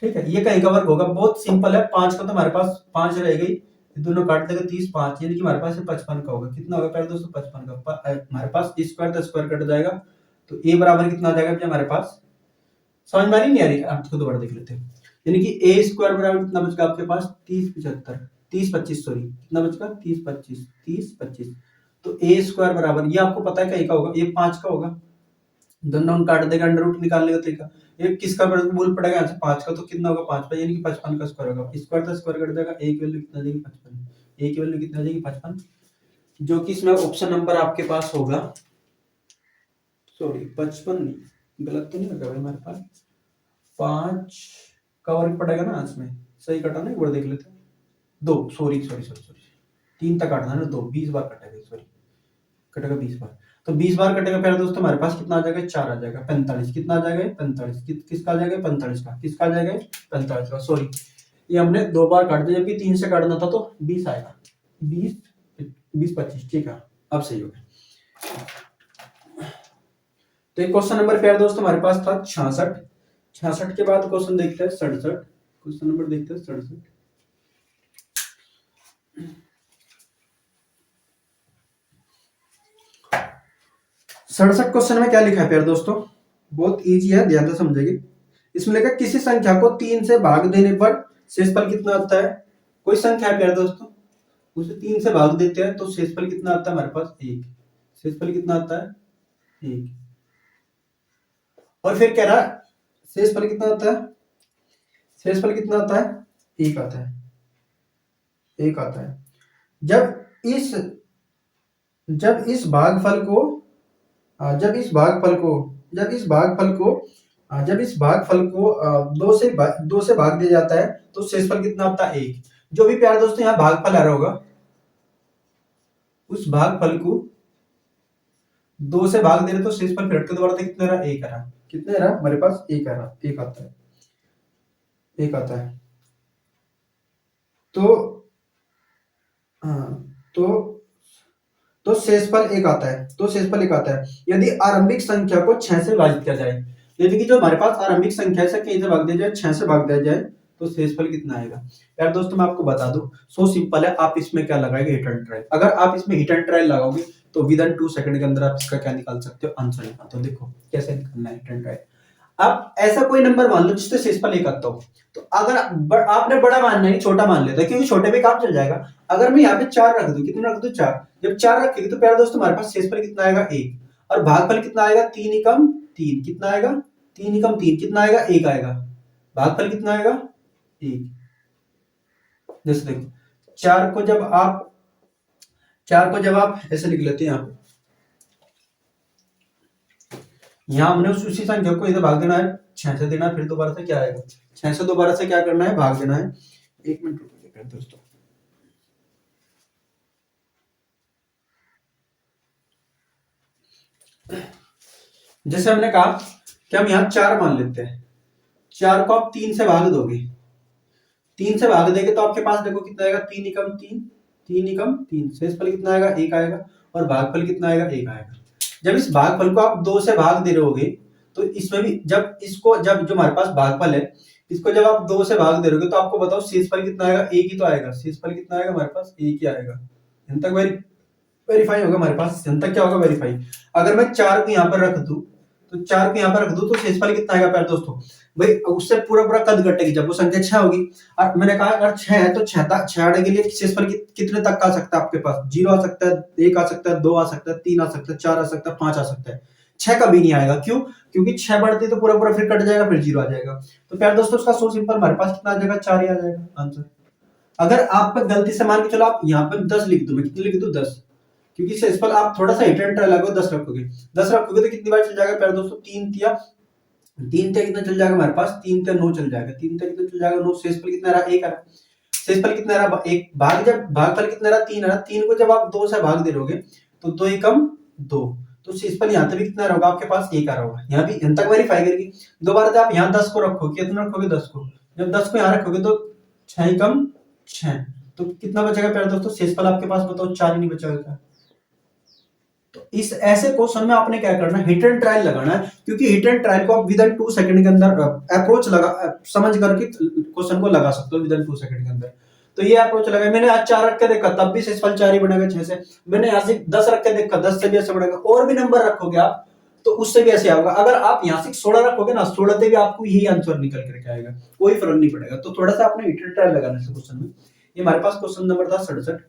ठीक है। ये कहीं का वर्ग होगा, बहुत सिंपल है। 5 का तो हमारे पास 5 रह गई, दोनों काट देगा 30 5 यानी कि हमारे पास 55 का होगा। कितना होगा प्यारे दोस्तों 55 का। हमारे पास स्क्वायर तो स्क्वायर कट जाएगा। तो a बराबर कितना आ जाएगा हमारे पास, समझ में नहीं आ रही आप तो दोबारा देख लेते हैं। यानी कि a स्क्वायर बराबर कितना बचेगा आपके पास 30 75 30 25 सॉरी कितना बचेगा 30 25 30 25। तो a स्क्वायर बराबर ये आपको पता है कहीं का होगा, ये 5 का होगा। दोनों काट देगा, अंडर रूट निकालने का तरीका। ये किसका मूल पड़ेगा यहाँ से 5 का, तो कितना होगा 5 पे यानी कि 55 का स्क्वायर होगा। स्क्वायर तो स्क्वायर कट जाएगा, a की वैल्यू कितना आ जाएगी 55। a की वैल्यू कितना आ जाएगी 55, जो कि इसमें ऑप्शन नंबर आपके पास होगा सॉरी 55 नहीं, गलत तो नहीं होगा भाई हमारे पास 5 का वर्ग पड़ेगा ना इसमें, सही कटा ना एक बार देख लेते हैं। 2 सॉरी 3 तक काटना है ना, 2 20 बार कटेगा, सॉरी कटेगा 20 बार। तो 20 बार कटेगा प्यारे दोस्तों हमारे पास कितना आ जाएगा 4 आ जाएगा 45। कितना आ जाएगा 45 किसका आ जाएगा 45 का, किसका आ जाएगा 45 का सॉरी। ये हमने 2 बार काट दिया, जबकि 3 से काटना था तो 20 आएगा, 20 20 25, ठीक है अब सही हो गया। तो एक क्वेश्चन नंबर प्यारे दोस्त हमारे पास था 66। 66 के बाद क्वेश्चन देखते हैं 67, क्वेश्चन नंबर देखते हैं 67। 67 क्वेश्चन में क्या लिखा है प्यारे दोस्तों, बहुत इजी है, ध्यान से समझेंगे। इसमें लिखा किसी संख्या को 3 से भाग देने पर शेषफल कितना आता है। कोई संख्या है प्यारे दोस्तों, उसे 3 से भाग देते हैं तो शेषफल कितना आता है हमारे पास 1। शेषफल कितना आता है 1। और फिर कह रहा है शेषफल कितना आता है, शेषफल कितना आता है 1 आता है, 1 आता है। जब इस भागफल को जब इस भागफल को 2 से भाग दिया जाता है तो शेषफल कितना आता है 1। जो भी प्यारे दोस्तों यहाँ भागफल आ रहा होगा, उस भागफल को 2 से भाग दे रहे तो शेषफल फिर के दोबारा कितना रहा 1 आ रहा, कितने रहा हमारे पास 1 आ रहा, 1 आता है, 1 आता है। तो शेषफल 1 आता है, तो शेषफल 1 आता है यदि आरंभिक संख्या को 6 से विभाजित किया जाए। यदि कि जो हमारे पास आरंभिक संख्या से कहीं से भाग दिया जाए, 6 से भाग दिया जाए तो शेषफल कितना आएगा। यार दोस्तों मैं आपको बता दूं, सो सिंपल है, आप इसमें क्या लगाएंगे हिट एंड ट्रायल। अगर आप इसमें हिट एंड ट्रायल लगाओगे तो विद इन 2 सेकंड के अंदर आप इसका क्या निकाल सकते हो, आंसर निकाल। तो देखो कैसे निकालना है हिट एंड ट्रायल। आप ऐसा कोई नंबर मान लो जिससे शेषफल 1 आता हो, तो अगर आपने बड़ा मानना है छोटा मान लेता है, क्योंकि छोटे पे काम चल जाएगा। अगर मैं यहाँ पे 4 रख दूं, कितना रख दूं 4, जब 4 रखेगी तो प्यारे दोस्तों हमारे पास शेषफल कितना आएगा 1, और भागफल कितना आएगा 3 एकम 3, कितना आएगा 3 एकम 3, कितना आएगा 1 आएगा, भागफल कितना आएगा 1। जैसे देखो 4 को जब आप ऐसे लिख लेते हैं, यहाँ हमने उसी संख्या को इधर भाग देना है, 6 से देना है, फिर दोबारा से क्या आएगा 6 से दोबारा से क्या करना है भाग देना है। 1 मिनट रुकिए दोस्तों, जैसे हमने कहा कि हम यहाँ 4 मान लेते हैं, 4 को आप 3 से भाग दोगे, 3 से भाग देंगे तो आपके पास देखो कितना आएगा 3 एकम 3, 3 एकम 3, शेषफल कितना आएगा 1 आएगा, और भागफल कितना आएगा 1 आएगा। जब इस भागफल को आप 2 से भाग दे रहे होगे तो इसमें भी जब जो हमारे पास भागफल है इसको जब आप 2 से भाग दे रहोगे तो आपको बताओ शेषफल कितना आएगा 1 ही तो आएगा, शेषफल कितना आएगा हमारे पास 1 ही आएगा। यहाँ तक वेरीफाई होगा हमारे पास, यहाँ तक क्या होगा वेरीफाई। अगर मैं 4 को यहाँ पर रख दूं तो शेषफल कितना आएगा प्यारे दोस्तों, भाई उससे पूरा कद घटेगी जब वो संख्या 6 होगी। और मैंने कहा अगर 6 है तो 6 आने के लिए शेषफल कितने तक का आ सकता है आपके पास, 0 आ सकता है, 1 आ सकता है, 2 आ सकता है, 3 आ सकता है, 4 आ सकता है, 5 आ सकता है, 6 कभी नहीं आएगा। क्यों? क्योंकि 6 बढ़ती तो पूरा फिर कट जाएगा, फिर 0 आ जाएगा। तो प्यारे दोस्तों उसका सो सिंपल हमारे पास कितना आ जाएगा 4 ही आ जाएगा आंसर। अगर आप गलती से मान के चलो आप यहाँ पे 10 लिख दो, मैं कितने लिख दूं 10, क्योंकि शेषफल आप थोड़ा सा हिट एंड ट्रायल लगाओ, 10 रखोगे तो कितनी बार चल जाएगा प्यारे दोस्तों 3 कितना चल जाएगा हमारे पास 3 9 चल जाएगा, 3 कितना चल जाएगा 9, शेषफल कितना रहा 1 रहा, शेषफल कितना रहा 1, भागफल कितना रहा 3 रहा, 3 को जब आप 2 से भाग दे दोगे तो 2 एकम 2, तो शेषफल यहाँ तक भी कितना होगा आपके पास 1 आ रहा होगा। यहाँ भी यहाँ तक वेरीफाई करके दोबारा से आप यहाँ 10 को रखोगे, कितना रखोगे 10 को, जब 10 को यहाँ रखोगे तो 6 एकम 6, तो कितना बचेगा प्यारे दोस्तों शेषफल आपके पास बताओ 4 ही नहीं बचेगा। तो इस ऐसे क्वेश्चन में आपने क्या करना है हिट एंड ट्रायल लगाना है, क्योंकि हिट एंड ट्रायल को आप विद इन 2 सेकंड के अंदर अप्रोच समझ करके क्वेश्चन को लगा सकते हो विद इन 2 सेकंड के अंदर। तो ये अप्रोच लगा, मैंने आज 4 रख के देखा तब भी शेषफल 4 ही बनेगा 6 से, मैंने यहाँ से 10 रख के देखा 10 से भी ऐसे बनेगा, और भी नंबर रखोगे आप तो उससे भी ऐसे आएगा। अगर आप यहाँ से 16 रखोगे ना 16 से भी आपको यही आंसर निकल करके आएगा, कोई फर्क नहीं पड़ेगा। तो थोड़ा सा आपने हिट एंड ट्रायल लगाना है क्वेश्चन में। ये हमारे पास क्वेश्चन नंबर था 67।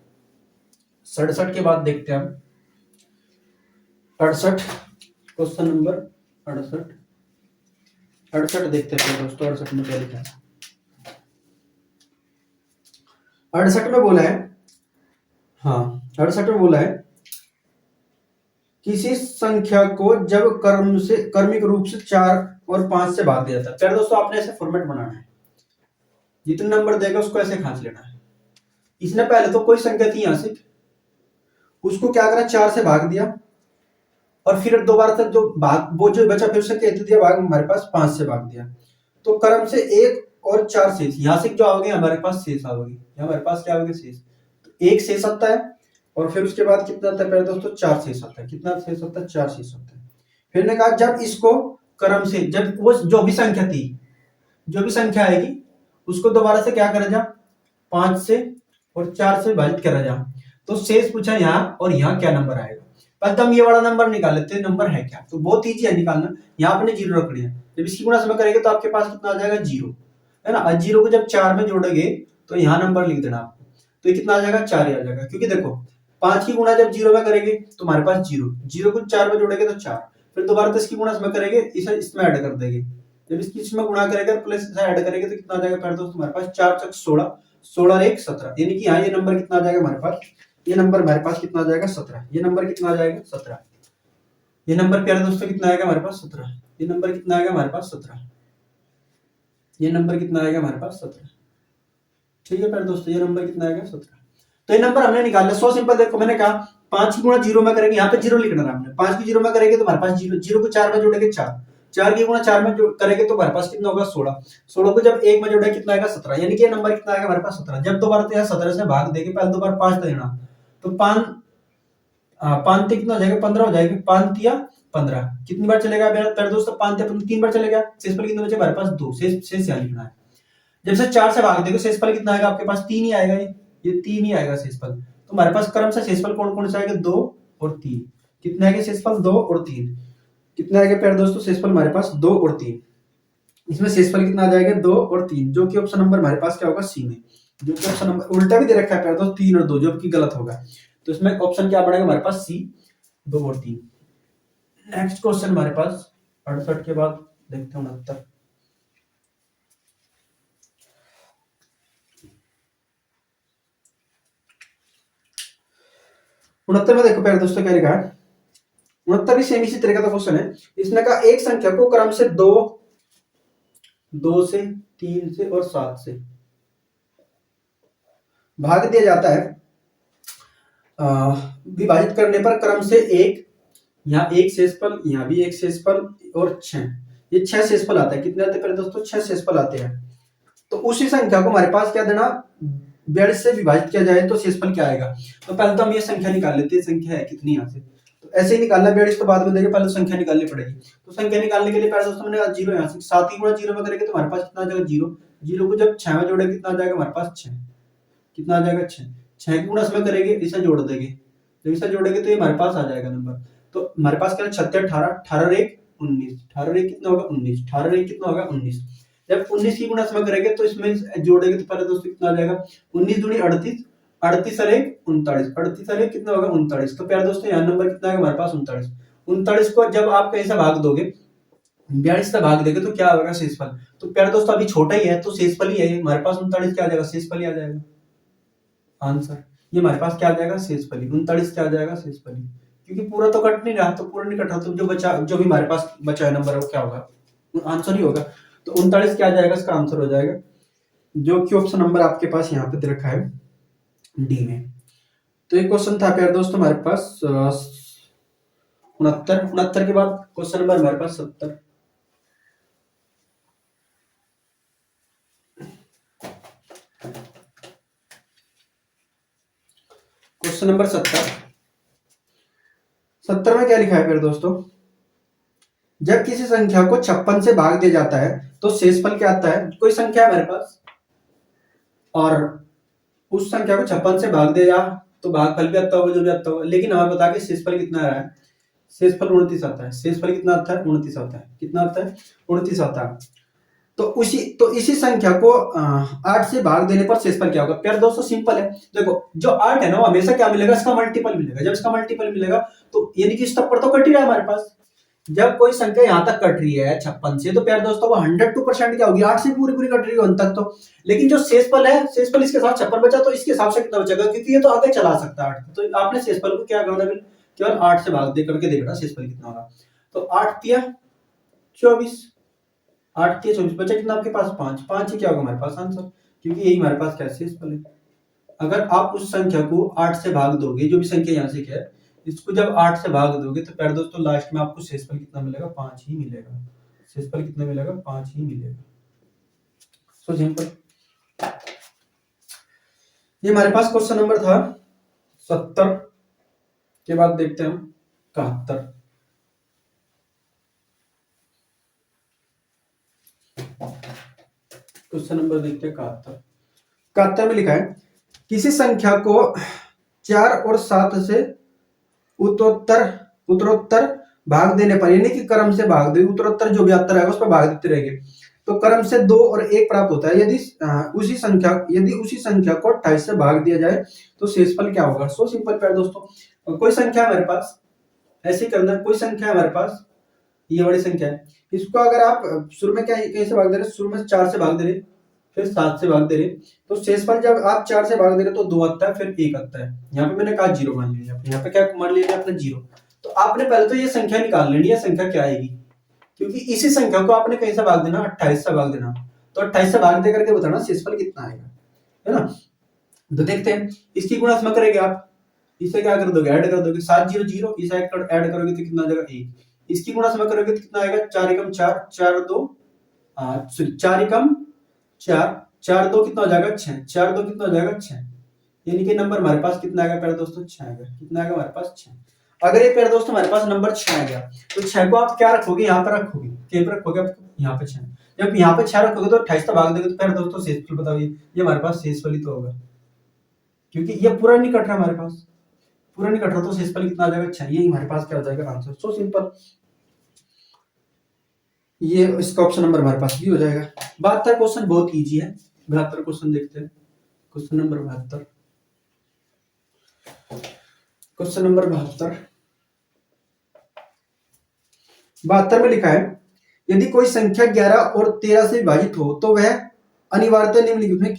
67 के बाद देखते हैं हम 68, क्वेश्चन नंबर 68 देखते हैं दोस्तों। 68 में क्या लिखा है, 68 में बोला है, हाँ 68 में बोला है किसी संख्या को जब क्रमिक रूप से 4 और 5 से भाग दिया जाता है। प्यारे दोस्तों आपने ऐसे फॉर्मेट बनाना है, जितने नंबर देगा उसको ऐसे खांच लेना है। इसने पहले तो कोई संख्या थी यहां से, उसको क्या करा 4 से भाग दिया, और फिर दोबारा से जो बचा फिर से कहते दिया भाग हमारे पास 5 से भाग दिया, तो क्रम से 1 और 4 शेष, यहाँ से जो आओगे हमारे पास शेष आओगे, यहाँ हमारे पास क्या आओगे शेष, तो 1 शेष आता है और फिर उसके बाद कितना आता है पहले दोस्तों 4 शेष आता है, कितना शेष आता है 4 शेष आता है। फिर ने कहा जब इसको क्रम से, जब वो जो भी संख्या थी, जो भी संख्या आएगी उसको दोबारा से क्या करा जा, 5 से और 4 से विभाजित करा जा, तो शेष पूछा यहाँ और यहाँ क्या नंबर आएगा। पहले तो हम ये वाला नंबर निकाल लेते हैं, नंबर है क्या, तो बहुत ईजी है निकालना। यहाँ आपने 0 रख लिया, जब इसकी गुणा समय करेंगे तो आपके पास कितना आ जाएगा 0, है ना। 0 को जब 4 में जोड़ोगे तो यहाँ नंबर लिख देना आपको, तो ये कितना आ जाएगा 4 ही आ जाएगा, क्योंकि देखो 5 की गुणा जब 0 में करेंगे तो हमारे पास 0, 0 को 4 में जोड़ेंगे तो 4, फिर दोबारा 10 की गुणा इसमें करेंगे, इसे इसमें ऐड कर देंगे, जब इसकी इसमें गुणा करेंगे प्लस इसे ऐड करेंगे तो कितना आ जाएगा पहले दोस्तों हमारे पास 4 चक 16, 16 और 1 17, यानी कि यहाँ ये नंबर कितना आ जाएगा हमारे पास, ये नंबर हमारे पास कितना आ जाएगा 17, ये नंबर कितना आ जाएगा 17, ये नंबर प्यारे दोस्तों कितना आएगा हमारे पास 17, ये नंबर कितना आएगा हमारे पास 17, ये नंबर कितना आएगा हमारे पास 17, ठीक है प्यारे दोस्तों, ये नंबर कितना आएगा 17। तो ये नंबर हमने निकाला, सो सिंपल। देखो मैंने कहा 5 की गुणा 0 में करेंगे, यहाँ पे 0 लिखना है हमने, 5 की 0 में करेंगे तो हमारे पास 0, 0 को 4 में जोड़ेंगे 4, 4 की गुणा 4 में करेंगे तो हमारे पास कितना होगा 16, 16 को जब 1 में जोड़ेंगे कितना आएगा 17, यानी कि ये नंबर कितना आएगा हमारे पास 17। जब दोबारा तो यहाँ 17 से भाग देंगे, पहले दोबारा 5 देना, तो 5 5 कितना हो जाएगा 15 हो जाएगा, 5 या 15 कितनी बार चलेगा प्यारे दोस्तों, 5 या 15 3 बार चलेगा, शेषफल कितने बचे हमारे पास 2, शेष यहाँ लिखना है। जब से 4 से भाग देंगे शेषफल कितना आएगा आपके पास 3 ही आएगा, ये 3 ही आएगा शेषफल। तो हमारे पास क्रम से शेषफल कौन कौन से आएगा 2 और 3, कितने आएंगे शेषफल 2 और 3, कितने आएंगे प्यारे दोस्तों शेषफल हमारे पास 2 और 3, इसमें शेषफल कितना आ जाएगा 2 और 3, जो कि ऑप्शन नंबर हमारे पास क्या होगा सी में, जो कि ऑप्शन नंबर उल्टा भी दे रखा है प्यारे दोस्तों 3 और 2, जो कि गलत होगा, तो इसमें ऑप्शन क्या बनेगा हमारे पास सी 2 और 3। नेक्स्ट क्वेश्चन हमारे पास 68 के बाद देखते हैं 69। 69 में देखो प्यारे दोस्तों क्या लिखा है, 69 भी सेम इसी तरह का क्वेश्चन है। इसने कहा एक संख्या को क्रम से 2, 2 से 3 से और 7 से भाग दिया जाता है, विभाजित करने पर क्रम से 1, यहाँ 1 शेषफल, यहाँ भी 1 शेषफल और 6, ये 6 शेषफल आता है, कितने आते हैं पहले दोस्तों 6 शेषफल आते हैं। तो उसी संख्या को हमारे पास क्या देना, 42 से विभाजित किया जाए तो शेषफल क्या आएगा। तो पहले तो हम ये संख्या निकाल लेते हैं, संख्या है कितनी यहाँ से, तो ऐसे ही निकालना, 42 तो बाद में देंगे, पहले संख्या निकालनी पड़ेगी। तो संख्या निकालने के लिए पहले दोस्तों मैंने 0 यहाँ से 7 की गुणा 0 में करेंगे तो हमारे पास कितना आ जाएगा 0, 0 को जब 6 में जोड़ेंगे कितना आ जाएगा हमारे पास 6, कितना आ जाएगा 6, 6 की गुणा इसमें करेंगे, इसे जोड़ देंगे, जब इसे जोड़ेंगे तो ये हमारे पास आ जाएगा नंबर। तो हमारे पास क्या 36, 18, 18 और 1 19, 18 और 1 कितना होगा 19, 18 और 1 कितना होगा 19, जब 19 की गुणा इसमें करेंगे तो इसमें जोड़ेंगे तो पहले दोस्तों कितना आ जाएगा 19 दूनी 38, 38 और 1 39, 38 और 1 कितना होगा 39। तो प्यारे दोस्तों यहाँ नंबर कितना है हमारे पास 39, 39 को जब आप कहीं से भाग दोगे 42 से भाग देंगे तो क्या होगा शेषफल। तो प्यारे दोस्तों अभी छोटा ही है तो शेषफल ही है, हमारे पास 39 क्या आ जाएगा शेषफल ही आ जाएगा आंसर, ये हमारे पास क्या आ जाएगा शेषफल ही, 39 क्या आ जाएगा शेषफल ही, क्योंकि पूरा तो कट नहीं रहा, तो पूरा नहीं कट रहा, तो जो बचा, जो भी हमारे पास बचा है नंबर है वो क्या होगा आंसर ही होगा। तो 39 क्या आ जाएगा इसका आंसर हो जाएगा, जो कि ऑप्शन नंबर आपके पास यहाँ पे दे रखा है डी में। तो एक क्वेश्चन था प्यारे दोस्तों हमारे पास 69 के बाद क्वेश्चन नंबर हमारे पास 70। क्वेश्चन नंबर 70 में क्या लिखा है प्यारे दोस्तों, जब किसी संख्या को 56 से भाग दिया जाता है तो शेषफल क्या आता है। कोई संख्या है हमारे पास और उस संख्या को 56 से भाग दिया तो भागफल भी आता होगा, जो भी आता होगा, लेकिन हमें बता के शेषफल कितना आ रहा है, शेषफल 29 आता है, शेषफल कितना आता है 29 आता है, कितना आता है 29 आता है। तो इसी संख्या को 8 से भाग देने पर शेषफल क्या होगा। प्यारे दोस्तों सिंपल है, देखो जो 8 है ना वो हमेशा क्या मिलेगा, इसका मल्टीपल मिलेगा, जब इसका मल्टीपल मिलेगा तो यानी कि स्टेप पर तो कट ही रहा है हमारे पास। जब कोई संख्या यहाँ तक कट रही है 56 से, तो प्यारे दोस्तों वो 102% क्या होगी 8 से पूरी पूरी कट रही है तक तो, लेकिन जो शेषफल है, शेषफल इसके साथ 56 बचा तो इसके हिसाब से कितना बचेगा, क्योंकि ये तो आगे चला सकता है 8, तो आपने शेषफल को क्या करना है केवल 8 से भाग दे करके देखना शेषफल कितना होगा। तो 8 तिया 24, 8 तिया 24 बचा कितना आपके पास 5, 5 ही क्या होगा हमारे पास आंसर, क्योंकि यही हमारे पास क्या शेषफल है। अगर आप उस संख्या को 8 से भाग दोगे, जो भी संख्या यहाँ से क्या है, इसको जब 8 से भाग दोगे तो प्यारे दोस्तों लास्ट में आपको शेषफल कितना मिलेगा 5 ही मिलेगा, शेषफल कितना मिलेगा 5 ही मिलेगा। So simple. ये हमारे पास क्वेश्चन नंबर था 70 के बाद देखते हैं हम 71। क्वेश्चन नंबर देखते हैं 71। 71 में लिखा है किसी संख्या को 4 और 7 से उत्तरोत्तर उत्तरोत्तर भाग देने पर, यानी कि क्रम से भाग दे, उत्तरोत्तर जो भी आता रहेगा उस पर भाग देते रहेंगे, तो क्रम से 2 और 1 प्राप्त होता है। यदि उसी संख्या को 28 से भाग दिया जाए तो शेषफल क्या होगा। सो सिंपल प्यारे दोस्तों, कोई संख्या हमारे पास ऐसे करना, कोई संख्या हमारे पास ये बड़ी संख्या है, इसको अगर आप शुरू में क्या कैसे भाग दे रहे, शुरू में 4 से भाग दे रहे, फिर 7 से भाग दे रहे, तो शेषफल जब आप 4 से भाग दे रहे तो 2 आता है, फिर 1 आता है। यहाँ पे मैंने कहा 0 मान लिया, यहाँ पे क्या मान लिया आपने 0। तो आपने पहले तो ये संख्या निकाल लेनी है, संख्या क्या आएगी, क्योंकि इसी संख्या को आपने कहीं से भाग देना, 28 से भाग देना, तो 28 से भाग दे करके बताना शेषफल कितना आएगा, है ना। तो देखते हैं, इसकी गुणात्मक करेंगे आप, इसे क्या कर दोगे, ऐड कर दोगे, 7 0 0, इसे ऐड करोगे तो कितना आ जाएगा 1। इसकी गुणात्मक करोगे तो कितना आएगा, 4 एकम 4, 4 2 4 एकम 4, 4 2 कितना हो जाएगा 6, 4 2 कितना हो जाएगा 6, यानी कि नंबर हमारे पास कितना आएगा प्यारे दोस्तों 6 आएगा। कितना आएगा हमारे पास 6। अगर ये प्यारे दोस्तों हमारे पास नंबर 6 आ गया तो 6 को आप क्या रखोगे, यहाँ पर रखोगे, कहीं पर रखोगे आप, यहाँ पे 6। जब यहाँ पे 6 रखोगे तो 28 से भाग दोगे तो प्यारे दोस्तों शेषफल बताओगे, ये हमारे पास शेषफल ही तो होगा, क्योंकि ये पूरा नहीं कट रहा हमारे पास, पूरा नहीं कट रहा, तो शेषफल कितना आ जाएगा 6, ये हमारे पास क्या हो जाएगा आंसर। सो सिंपल, ये इसका ऑप्शन नंबर हमारे पास भी हो जाएगा। 72 क्वेश्चन बहुत इजी है। 72 क्वेश्चन देखते हैं, क्वेश्चन नंबर 72, क्वेश्चन नंबर 72। 72 में लिखा है यदि कोई संख्या 11 और 13 से विभाजित हो तो वह अनिवार्यतः निम्नलिखित में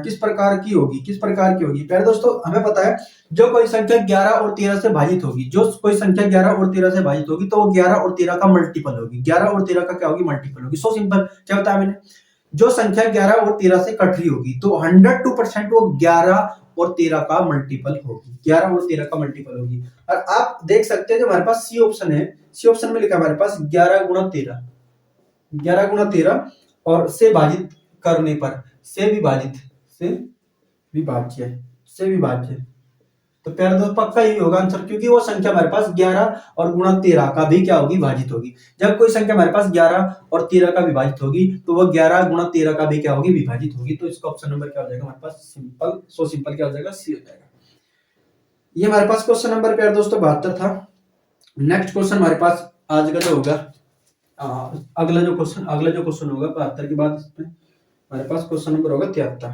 किस प्रकार की होगी, किस प्रकार की होगी। प्यारे दोस्तों हमें पता है जो कोई संख्या 11 और 13 से भाजित होगी, जो कोई संख्या 11 और 13 से भाजित होगी तो वो 11 और 13 का मल्टीपल होगी, 11 और 13 का क्या होगी, मल्टीपल होगी। सो सिंपल, क्या बताया मैंने, जो संख्या 11 और 13 से कट रही होगी तो 102% वो 11 और 13 का मल्टीपल होगी, 11 और 13 का मल्टीपल होगी। और आप देख सकते हैं जो हमारे पास सी ऑप्शन है, सी ऑप्शन में लिखा हमारे पास 11 गुणा 13, 11 गुणा 13 और से भाजित करने पर, से विभाजित, से विभाज्य, से विभाज्य, तो प्यारे दोस्त पक्का ही होगा आंसर, क्योंकि वो संख्या हमारे पास 11 और गुणा 13 का भी क्या होगी, विभाजित होगी। जब कोई संख्या हमारे पास 11 और 13 का विभाजित होगी तो वो 11 गुणा 13 का भी क्या होगी, विभाजित होगी। तो इसका ऑप्शन नंबर क्या हो जाएगा हमारे पास, सिंपल। सो सिंपल क्या हो जाएगा, सी हो जाएगा। ये हमारे पास क्वेश्चन नंबर प्यारे दोस्तों 72 था। नेक्स्ट क्वेश्चन हमारे पास आज का जो होगा, अगला जो क्वेश्चन होगा 72 के बाद इसमें हमारे पास क्वेश्चन नंबर होगा 73।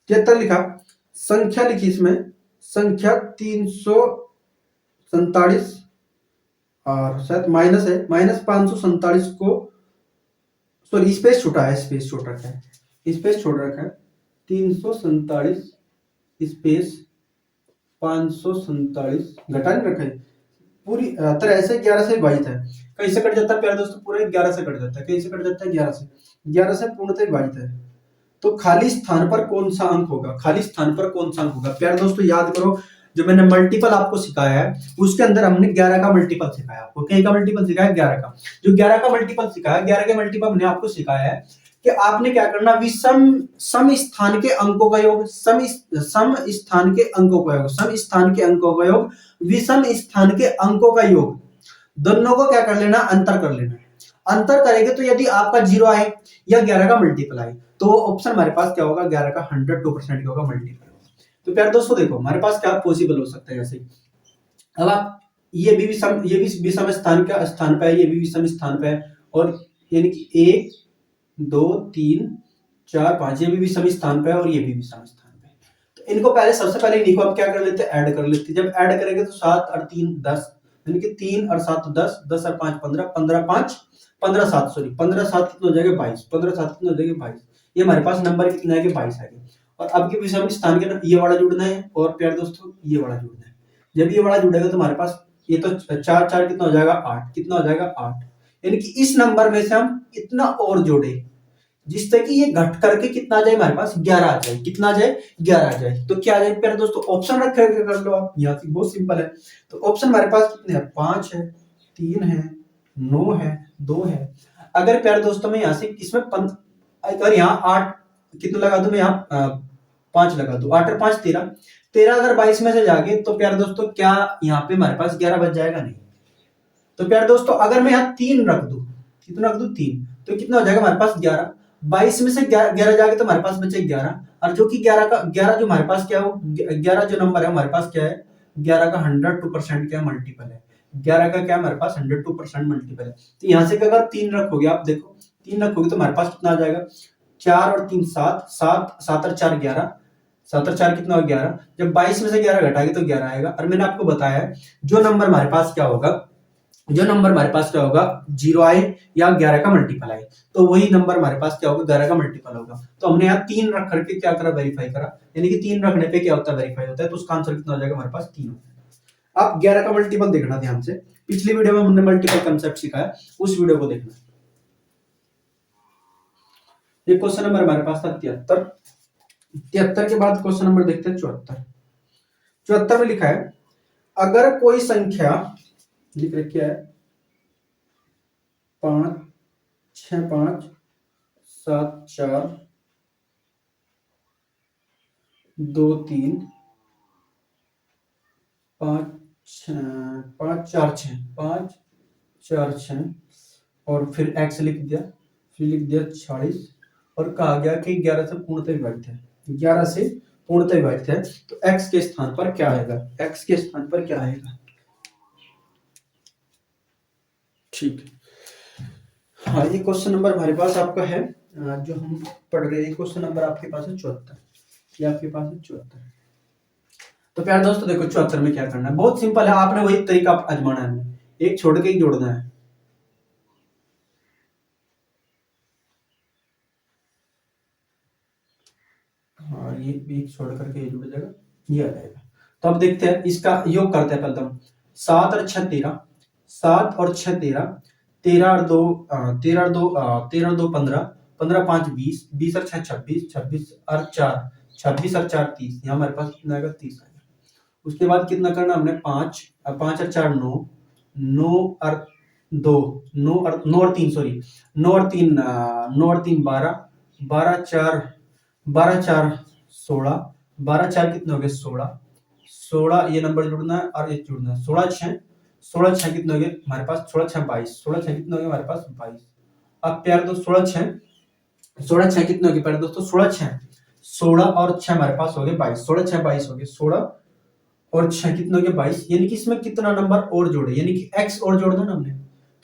73 लिखा, संख्या लिखी इसमें, संख्या 347 और शायद माइनस है, माइनस 547 को, सॉरी स्पेस छोटा है, स्पेस छोड़ रखा है, स्पेस छोड़ रखा है, 347 स्पेस 547 घटा नहीं रखा है, पूरी तरह से 11 से विभाजित है, कहीं से कट जाता है प्यारे दोस्तों, पूरे 11 से कट जाता है, कहीं से कट जाता है 11 से पूर्णतः विभाजित है, तो खाली स्थान पर कौन सा अंक होगा, खाली स्थान पर कौन सा अंक होगा। प्यारे दोस्तों याद करो, जो मैंने मल्टीपल आपको सिखाया है उसके अंदर हमने 11 का मल्टीपल सिखाया, आपको कई का मल्टीपल सिखाया, 11 का। जो 11 का मल्टीपल सिखाया, 11 के मल्टीपल हमने आपको सिखाया है कि आपने क्या करना, विषम सम स्थान के अंकों का योग, सम स्थान के अंकों का योग, सम स्थान के अंकों का योग, विषम स्थान के अंकों का योग, दोनों को क्या कर लेना, अंतर कर लेना। अंतर करेंगे तो यदि आपका 0 आए या 11 का मल्टीपल आए तो ऑप्शन हमारे पास क्या होगा, 11 का 102% होगा, मल्टीपल। तो प्यारे दोस्तों देखो हमारे पास क्या पॉसिबल हो सकता है ऐसे। अब आप ये भी विषम स्थान का स्थान पे है, ये भी विषम स्थान पे है, और यानी कि 1 2 3 4 5 ये भी विषम स्थान पे है और ये भी विषम स्थान पे है। तो इनको पहले सबसे पहले इनको हम क्या कर लेते हैं, ऐड कर लेते हैं। जब ऐड करेंगे तो 7 और 3 10, यानी कि 3 और 7 10, 10 और 5 15, 15 5 15 7, सॉरी 15 7 कितना हो जाएगा 22, 15 7 कितना हो जाएगा 22। ये हमारे पास नंबर कितना है कि 22 आएगा। और अब के विषम स्थान के ये वाला जुड़ना है और प्यारे दोस्तों ये वाला जुड़ना है। जब ये वाला जुड़ेगा तो हमारे पास ये तो 4 4 कितना हो जाएगा 8, कितना हो जाएगा 8, यानी कि इस नंबर में से हम इतना और जोड़े जिससे कि ये घट करके कितना आ जाए हमारे पास 11 आ जाए, कितना आ जाए 11 आ जाए। तो क्या आ जाए प्यारे दोस्तों, ऑप्शन रख करके कर लो आप, यहाँ से बहुत सिंपल है। तो ऑप्शन हमारे पास कितने हैं, 5 है, 3 है, 9 है, 2 है। अगर प्यारे दोस्तों में यहाँ से इसमें अगर यहाँ 8 कितना लगा दूं मैं, यहाँ 5 लगा दूं, 8 और 5 13, 13 अगर 22 में से जाके तो प्यारे दोस्तों क्या यहाँ पे हमारे पास 11 बच जाएगा? नहीं। तो प्यारे दोस्तों अगर मैं यहाँ 3 रख दूं, कितना रख दूं? 3, तो कितना हो जाएगा हमारे पास? 11। 22 में से 11 जाके तो हमारे पास बचे 11, और जो कि 11 जो हमारे पास क्या हो, 11 जो नंबर है हमारे पास क्या है? 11 का 102% क्या मल्टीपल है? 11 का क्या हमारे पास 102% मल्टीपल है। तो यहाँ से अगर 3 रखोगे, आप देखो 3 रखोगे तो हमारे पास कितना आ जाएगा? 4 और 3 7, 7 और 4 11, 7 और 4 कितना हो? 11। जब 22 में से 11 घटाएंगे तो 11 आएगा। और मैंने आपको बताया जो नंबर हमारे पास क्या होगा, जो नंबर हमारे पास क्या होगा, 0 आए या 11 का मल्टीपल आए, तो वही नंबर हमारे पास क्या होगा? 11 का मल्टीपल होगा। तो हमने यहाँ 3 रख करके क्या करा? वेरीफाई करा, यानी कि 3 रखने पे क्या होता है? वेरीफाई होता है। तो उसका आंसर कितना हो जाएगा हमारे पास? 3 हो जाएगा। आप 11 का मल्टीपल देखना ध्यान से, पिछली वीडियो में हमने मल्टीपल कंसेप्ट सिखाया, उस वीडियो को देखना। ये क्वेश्चन नंबर हमारे पास था 73। 73 के बाद क्वेश्चन नंबर देखते हैं 74। 74 में लिखा है अगर कोई संख्या लिख रखी है 5 6 5 7 4 2 3 5 4 6 5 4 6 और फिर x लिख दिया, फिर लिख दिया 46, और कहा गया कि 11 से पूर्णतः विभाजित है, 11 से पूर्णतः विभाजित है, तो x के स्थान पर क्या आएगा? x के स्थान पर क्या आएगा? ठीक है। हाँ, ये क्वेश्चन नंबर हमारे पास आपका है जो हम पढ़ रहे हैं। क्वेश्चन नंबर आपके पास है 74, ये आपके पास है 74। तो प्यारे दोस्तों देखो 74 में क्या करना है, बहुत सिंपल है, आपने वही तरीका आजमाना है, एक छोड़ के ही जोड़ना है। हाँ, ये एक छोड़ करके ये जुड़ जाएगा, ये आ जाएगा। तो अब देखते हैं इसका योग करते हैं। पहले हम 7 और 6 13, 7 और 6 13, 13 और 2 13 और 2 13 और 2 15, 15 5 20, 20 और 6 26, 26 और 4 26 और 4 30, यहाँ हमारे पास कितना आएगा? 30 आएगा। उसके बाद कितना करना हमने? 5 5 और 4 9, 9 और 2 9 और 3 सॉरी 9 और 3 9 और 3 12, 12 4 12 4 16, 12 4 कितने हो गए? 16, 16 ये नंबर जुड़ना है और ये जुड़ना है। 16 6 कितने हो गए हमारे पास? 16 6 22, 16 6 कितने हो गए हमारे पास? 22। अब प्यारे दोस्त 16 6 कितने हो गए प्यारे दोस्तों? 16 और 6 हमारे पास हो गए 22, 16 6 22 हो गए, 16 और 6 कितने हो गए? 22। यानी कि इसमें कितना नंबर और जोड़े, यानी कि x और जोड़ना ना हमने,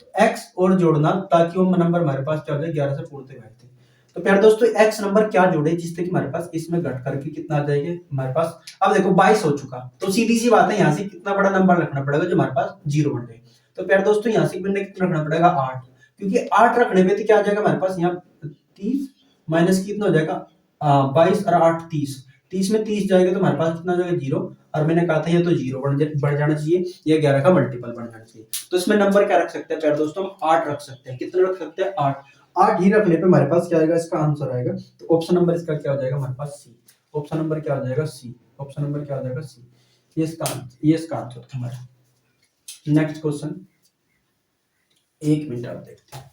तो x और जोड़ना ताकि वो नंबर हमारे पास क्या हो जाए? 11 से पूर्णतः विभाजित है। तो प्यारे दोस्तों x नंबर क्या जोड़े जिससे कि हमारे पास इसमें घट करके कितना आ जाएगा हमारे पास? अब देखो 22 हो चुका, तो सीधी सी बात है, यहाँ से कितना बड़ा नंबर रखना पड़ेगा जो हमारे पास 0 बन जाए। तो प्यारे दोस्तों यहाँ से मैंने कितना रखना पड़ेगा? 8, क्योंकि 8 रखने पे तो क्या आ जाएगा हमारे पास? यहाँ 30 माइनस कितना हो जाएगा? 22 और 8 30, 30 में 30 जाएगा तो हमारे पास कितना आ जाएगा? 0। और मैंने कहा था ये तो 0 बढ़ जाना चाहिए, ये 11 का मल्टीपल बढ़ जाना चाहिए। तो इसमें नंबर क्या रख सकते हैं प्यारे दोस्तों? हम 8 रख सकते हैं। कितना रख सकते हैं? 8। 8 ही रखने पे हमारे पास क्या आएगा? इसका आंसर आएगा। तो ऑप्शन नंबर इसका क्या हो जाएगा हमारे पास? सी। ऑप्शन नंबर क्या हो जाएगा? सी। ऑप्शन नंबर क्या हो जाएगा? सी। ये इसका आंसर था हमारा। नेक्स्ट क्वेश्चन, 1 मिनट आप देखते हैं।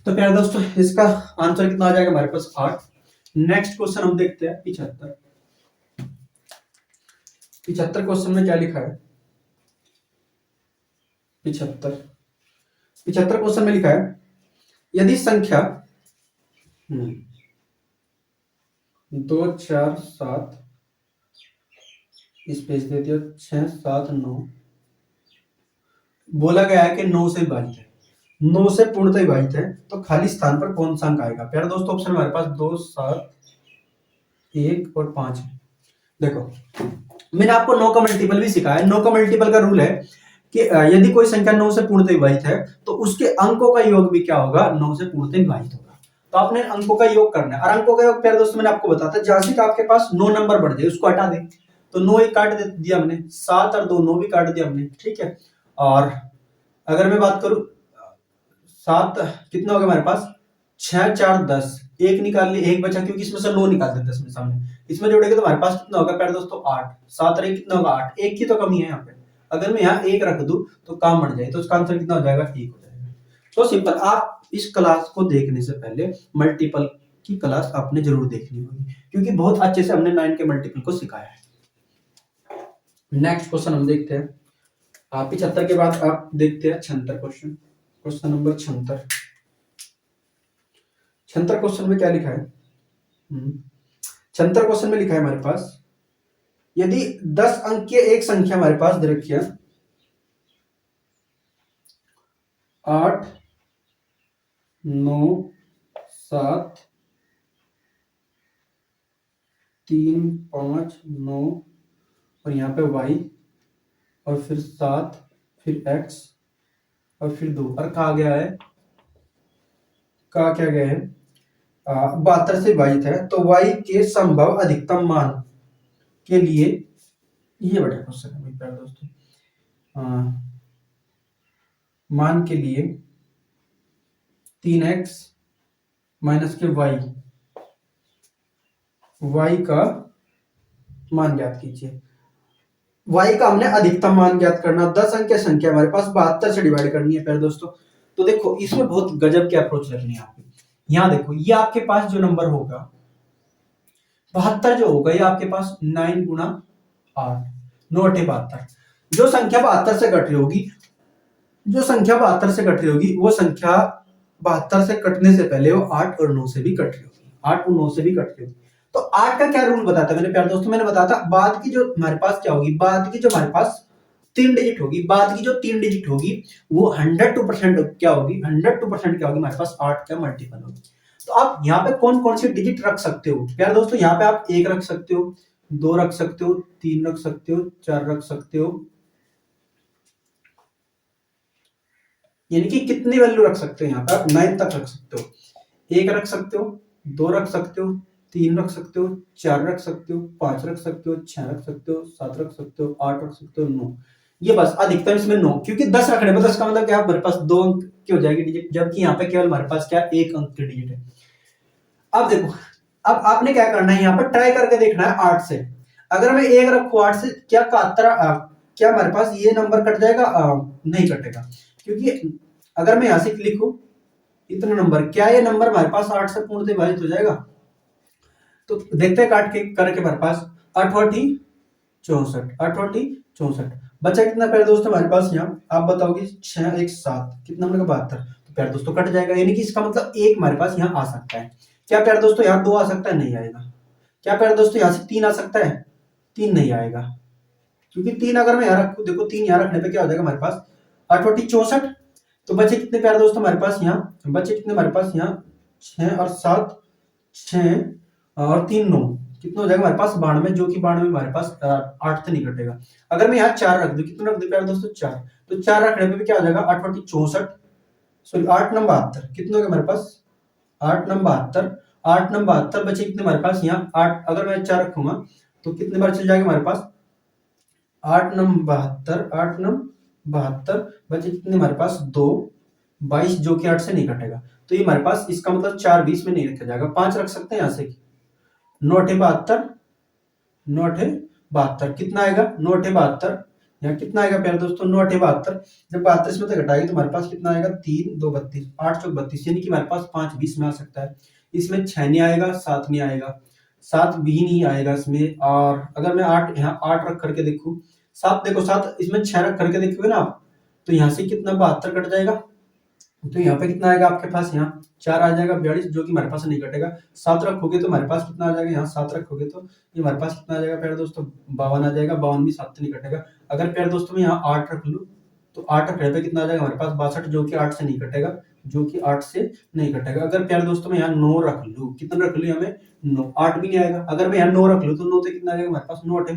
तो प्यारे दोस्तों इसका आंसर कितना आ जाएगा हमारे पास? 8। नेक्स्ट क्वेश्चन हम देखते हैं 75। 75 क्वेश्चन में क्या लिखा है? 75 क्वेश्चन में लिखा है यदि संख्या 2 4 7 स्पेस दे दिया 6 7 9, बोला गया है कि 9 से विभाजित है, 9 से पूर्णतः विभाजित है, तो खाली स्थान पर कौन सा अंक आएगा? प्यारे दोस्तों ऑप्शन हमारे पास 2 7 1 और 5 है। देखो मैंने आपको 9 का मल्टीपल भी सिखाया है। 9 का मल्टीपल का रूल है कि यदि कोई संख्या 9 से पूर्णतः विभाजित है तो उसके अंकों का योग भी क्या होगा? 9 से पूर्णतः विभाजित होगा। तो आपने अंकों का योग करना है, और अंकों का योग प्यारे दोस्तों मैंने आपको बताया था, जहां से आपके पास 9 नंबर बढ़ जाए उसको हटा दे, तो 9 ही काट दिया हमने, 7 और 2 9 भी काट दिया हमने, ठीक है। और अगर मैं बात करूं 7 कितना होगा हमारे पास? 6 4 10, एक निकाल ली, एक बचा क्योंकि इसमें से 9 निकाल देते 10 में सामने, इसमें जोड़ेंगे तो हमारे पास कितना होगा प्यारे दोस्तों 8, 7 रही कितना होगा 8, एक की तो कमी है यहाँ पे, अगर मैं यहाँ एक रख दूं तो काम बढ़ जाए, तो उसका आंसर कितना हो जाएगा 1 हो जाएगा। तो सिंपल, आप इस क्लास को देखने से पहले मल्टीपल की क्लास आपने जरूर देखनी होगी, क्योंकि बहुत अच्छे से हमने 9 के मल्टीपल को सिखाया है। नेक्स्ट क्वेश्चन हम देखते हैं, 75 के बाद आप देखते हैं 76 क्वेश्चन, क्वेश्चन नंबर 76। 76 क्वेश्चन में क्या लिखा है, 76 क्वेश्चन में लिखा है हमारे पास, यदि 10 अंक की एक संख्या हमारे पास दे रखी है 8 9 7 3 5 9 और यहाँ पे y और फिर 7 फिर x और फिर 2 और कहा गया है, कहा क्या गया है 72 से विभाजित है, तो y के संभव अधिकतम मान के लिए, ये बड़ा क्वेश्चन है प्यारे दोस्तों, मान के लिए 3x माइनस के y का मान ज्ञात कीजिए। y का हमने अधिकतम मान ज्ञात करना, 10 अंक की संख्या हमारे पास 72 से डिवाइड करनी है प्यारे दोस्तों। तो देखो इसमें बहुत गजब की अप्रोच रखनी है आपको। यहाँ देखो ये आपके पास जो नंबर होगा 72 जो होगा, ये आपके पास 9 गुना 8 9 8 72, जो संख्या 72 से कट रही होगी, जो संख्या 72 से कट रही होगी वो संख्या 72 से कटने से पहले वो 8 और 9 से भी कट रही होगी, 8 और 9 से भी कट रही होगी। तो 8 का क्या रूल बताता है मेरे प्यारे दोस्तों, मैंने बताया था बाद की जो हमारे पास क्या होगी, बाद की जो हमारे पास 3 डिजिट होगी, बाद की जो 3 डिजिट होगी वो 102% क्या होगी, 102% क्या होगी हमारे पास 8 का मल्टीपल होगी। तो आप यहाँ पे कौन कौन सी डिजिट रख सकते हो प्यारे दोस्तों, यहाँ पे आप 1 रख सकते हो, 2 रख सकते हो, 3 रख सकते हो, 4 रख सकते हो, यानी कि कितनी वैल्यू रख सकते हो यहाँ पे आप 9 तक रख सकते हो, 1 रख सकते हो, 2 रख सकते हो, 3 रख सकते हो, 4 रख सकते हो, 5 रख सकते हो, 6 रख सकते हो, 7 रख सकते हो, 8 रख सकते हो, 9, ये बस अधिकतम इसमें 9, क्योंकि 10 रखने पर 10 का मतलब क्या हमारे पास 2 अंक की हो जाएगी डिजिट, जबकि यहाँ पे केवल हमारे पास क्या 1 अंक की डिजिट है। अब देखो, अब आपने क्या करना है, यहाँ पर ट्राई करके देखना है 8 से, अगर मैं 1 रखू 8 से क्या क्या हमारे पास ये नंबर कट जाएगा, नहीं कटेगा, क्योंकि अगर मैं यहां से लिखूं इतना नंबर, क्या ये नंबर हमारे पास 8 से पूर्णतः विभाजित हो जाएगा, तो देखते हैं काट के करके हमारे पास 8 64 64 बचा कितना प्यारे दोस्तों हमारे पास, यहाँ आप बताओगे 6 1 7 कितना नंबर का 72, तो प्यारे दोस्तों कट जाएगा, यानी कि इसका मतलब 1 हमारे पास यहाँ आ सकता है। क्या प्यारे दोस्तों यहाँ 2 आ सकता है, नहीं आएगा। क्या प्यारे दोस्तों यहाँ से 3 आ सकता है, 3 नहीं आएगा, क्योंकि 3 अगर मैं यहाँ रखूं, देखो 3 यहाँ रखने पे क्या हो जाएगा हमारे पास 8 64, तो बचे कितने प्यारे दोस्तों हमारे पास यहाँ, बचे कितने हमारे पास यहाँ 6 और 7 6 और 3 9, कितना हो जाएगा हमारे पास 92, जो कि 92 हमारे पास 8 से नहीं कटेगा। अगर मैं यहाँ 4 रख दूं, कितना रख दूं प्यारे दोस्तों 4, तो 4 रखने पे भी क्या हो जाएगा 8 64 सॉरी 8 9 72, कितना हो गया हमारे पास 8 9 72, 8 9 72 बचे कितने हमारे पास यहाँ 8, अगर मैं 4 रखूंगा तो कितने बार चल जाएगा हमारे पास 8 9 72, 8 9 72 बचे कितने हमारे पास 2 22, जो कि 8 से नहीं कटेगा, तो ये हमारे पास इसका मतलब 4 20 में नहीं रखा जाएगा, 5 रख सकते हैं यहाँ से 9 72 9 72 कितना आएगा 9 72, यहाँ कितना आएगा प्यारे दोस्तों 9 72, जब 32 में से घटाएंगे तो हमारे पास कितना आएगा 3 2 32 8 चौक 32, यानी कि हमारे पास 5 20 में आ सकता है। इसमें 6 नहीं आएगा, 7 नहीं आएगा, 7 भी नहीं आएगा इसमें, और अगर मैं 8 यहाँ 8 रख करके देखूं 7, देखो 7 इसमें 6 रख करके देखोगे ना आप, तो यहाँ से कितना 72 कट जाएगा, तो यहाँ पे कितना आएगा आपके पास यहाँ 4 आ जाएगा 42, जो कि हमारे पास नहीं कटेगा। 7 रखोगे तो हमारे पास कितना आ जाएगा, यहाँ 7 रखोगे तो ये हमारे पास कितना आ जाएगा प्यारे दोस्तों 52 आ जाएगा, 52 भी 7 से नहीं कटेगा। अगर प्यारे दोस्तों मैं यहाँ 8 रख लूँ तो 8 रखने पे कितना आ जाएगा हमारे पास 62, जो कि 8 से नहीं कटेगा, जो कि 8 से नहीं कटेगा। अगर प्यारे दोस्तों मैं यहाँ 9 रख लूँ, कितना रख लूँ हमें 9, 8 भी नहीं आएगा। अगर मैं यहाँ 9 रख लूँ तो 9 से कितना आ जाएगा हमारे पास 9 8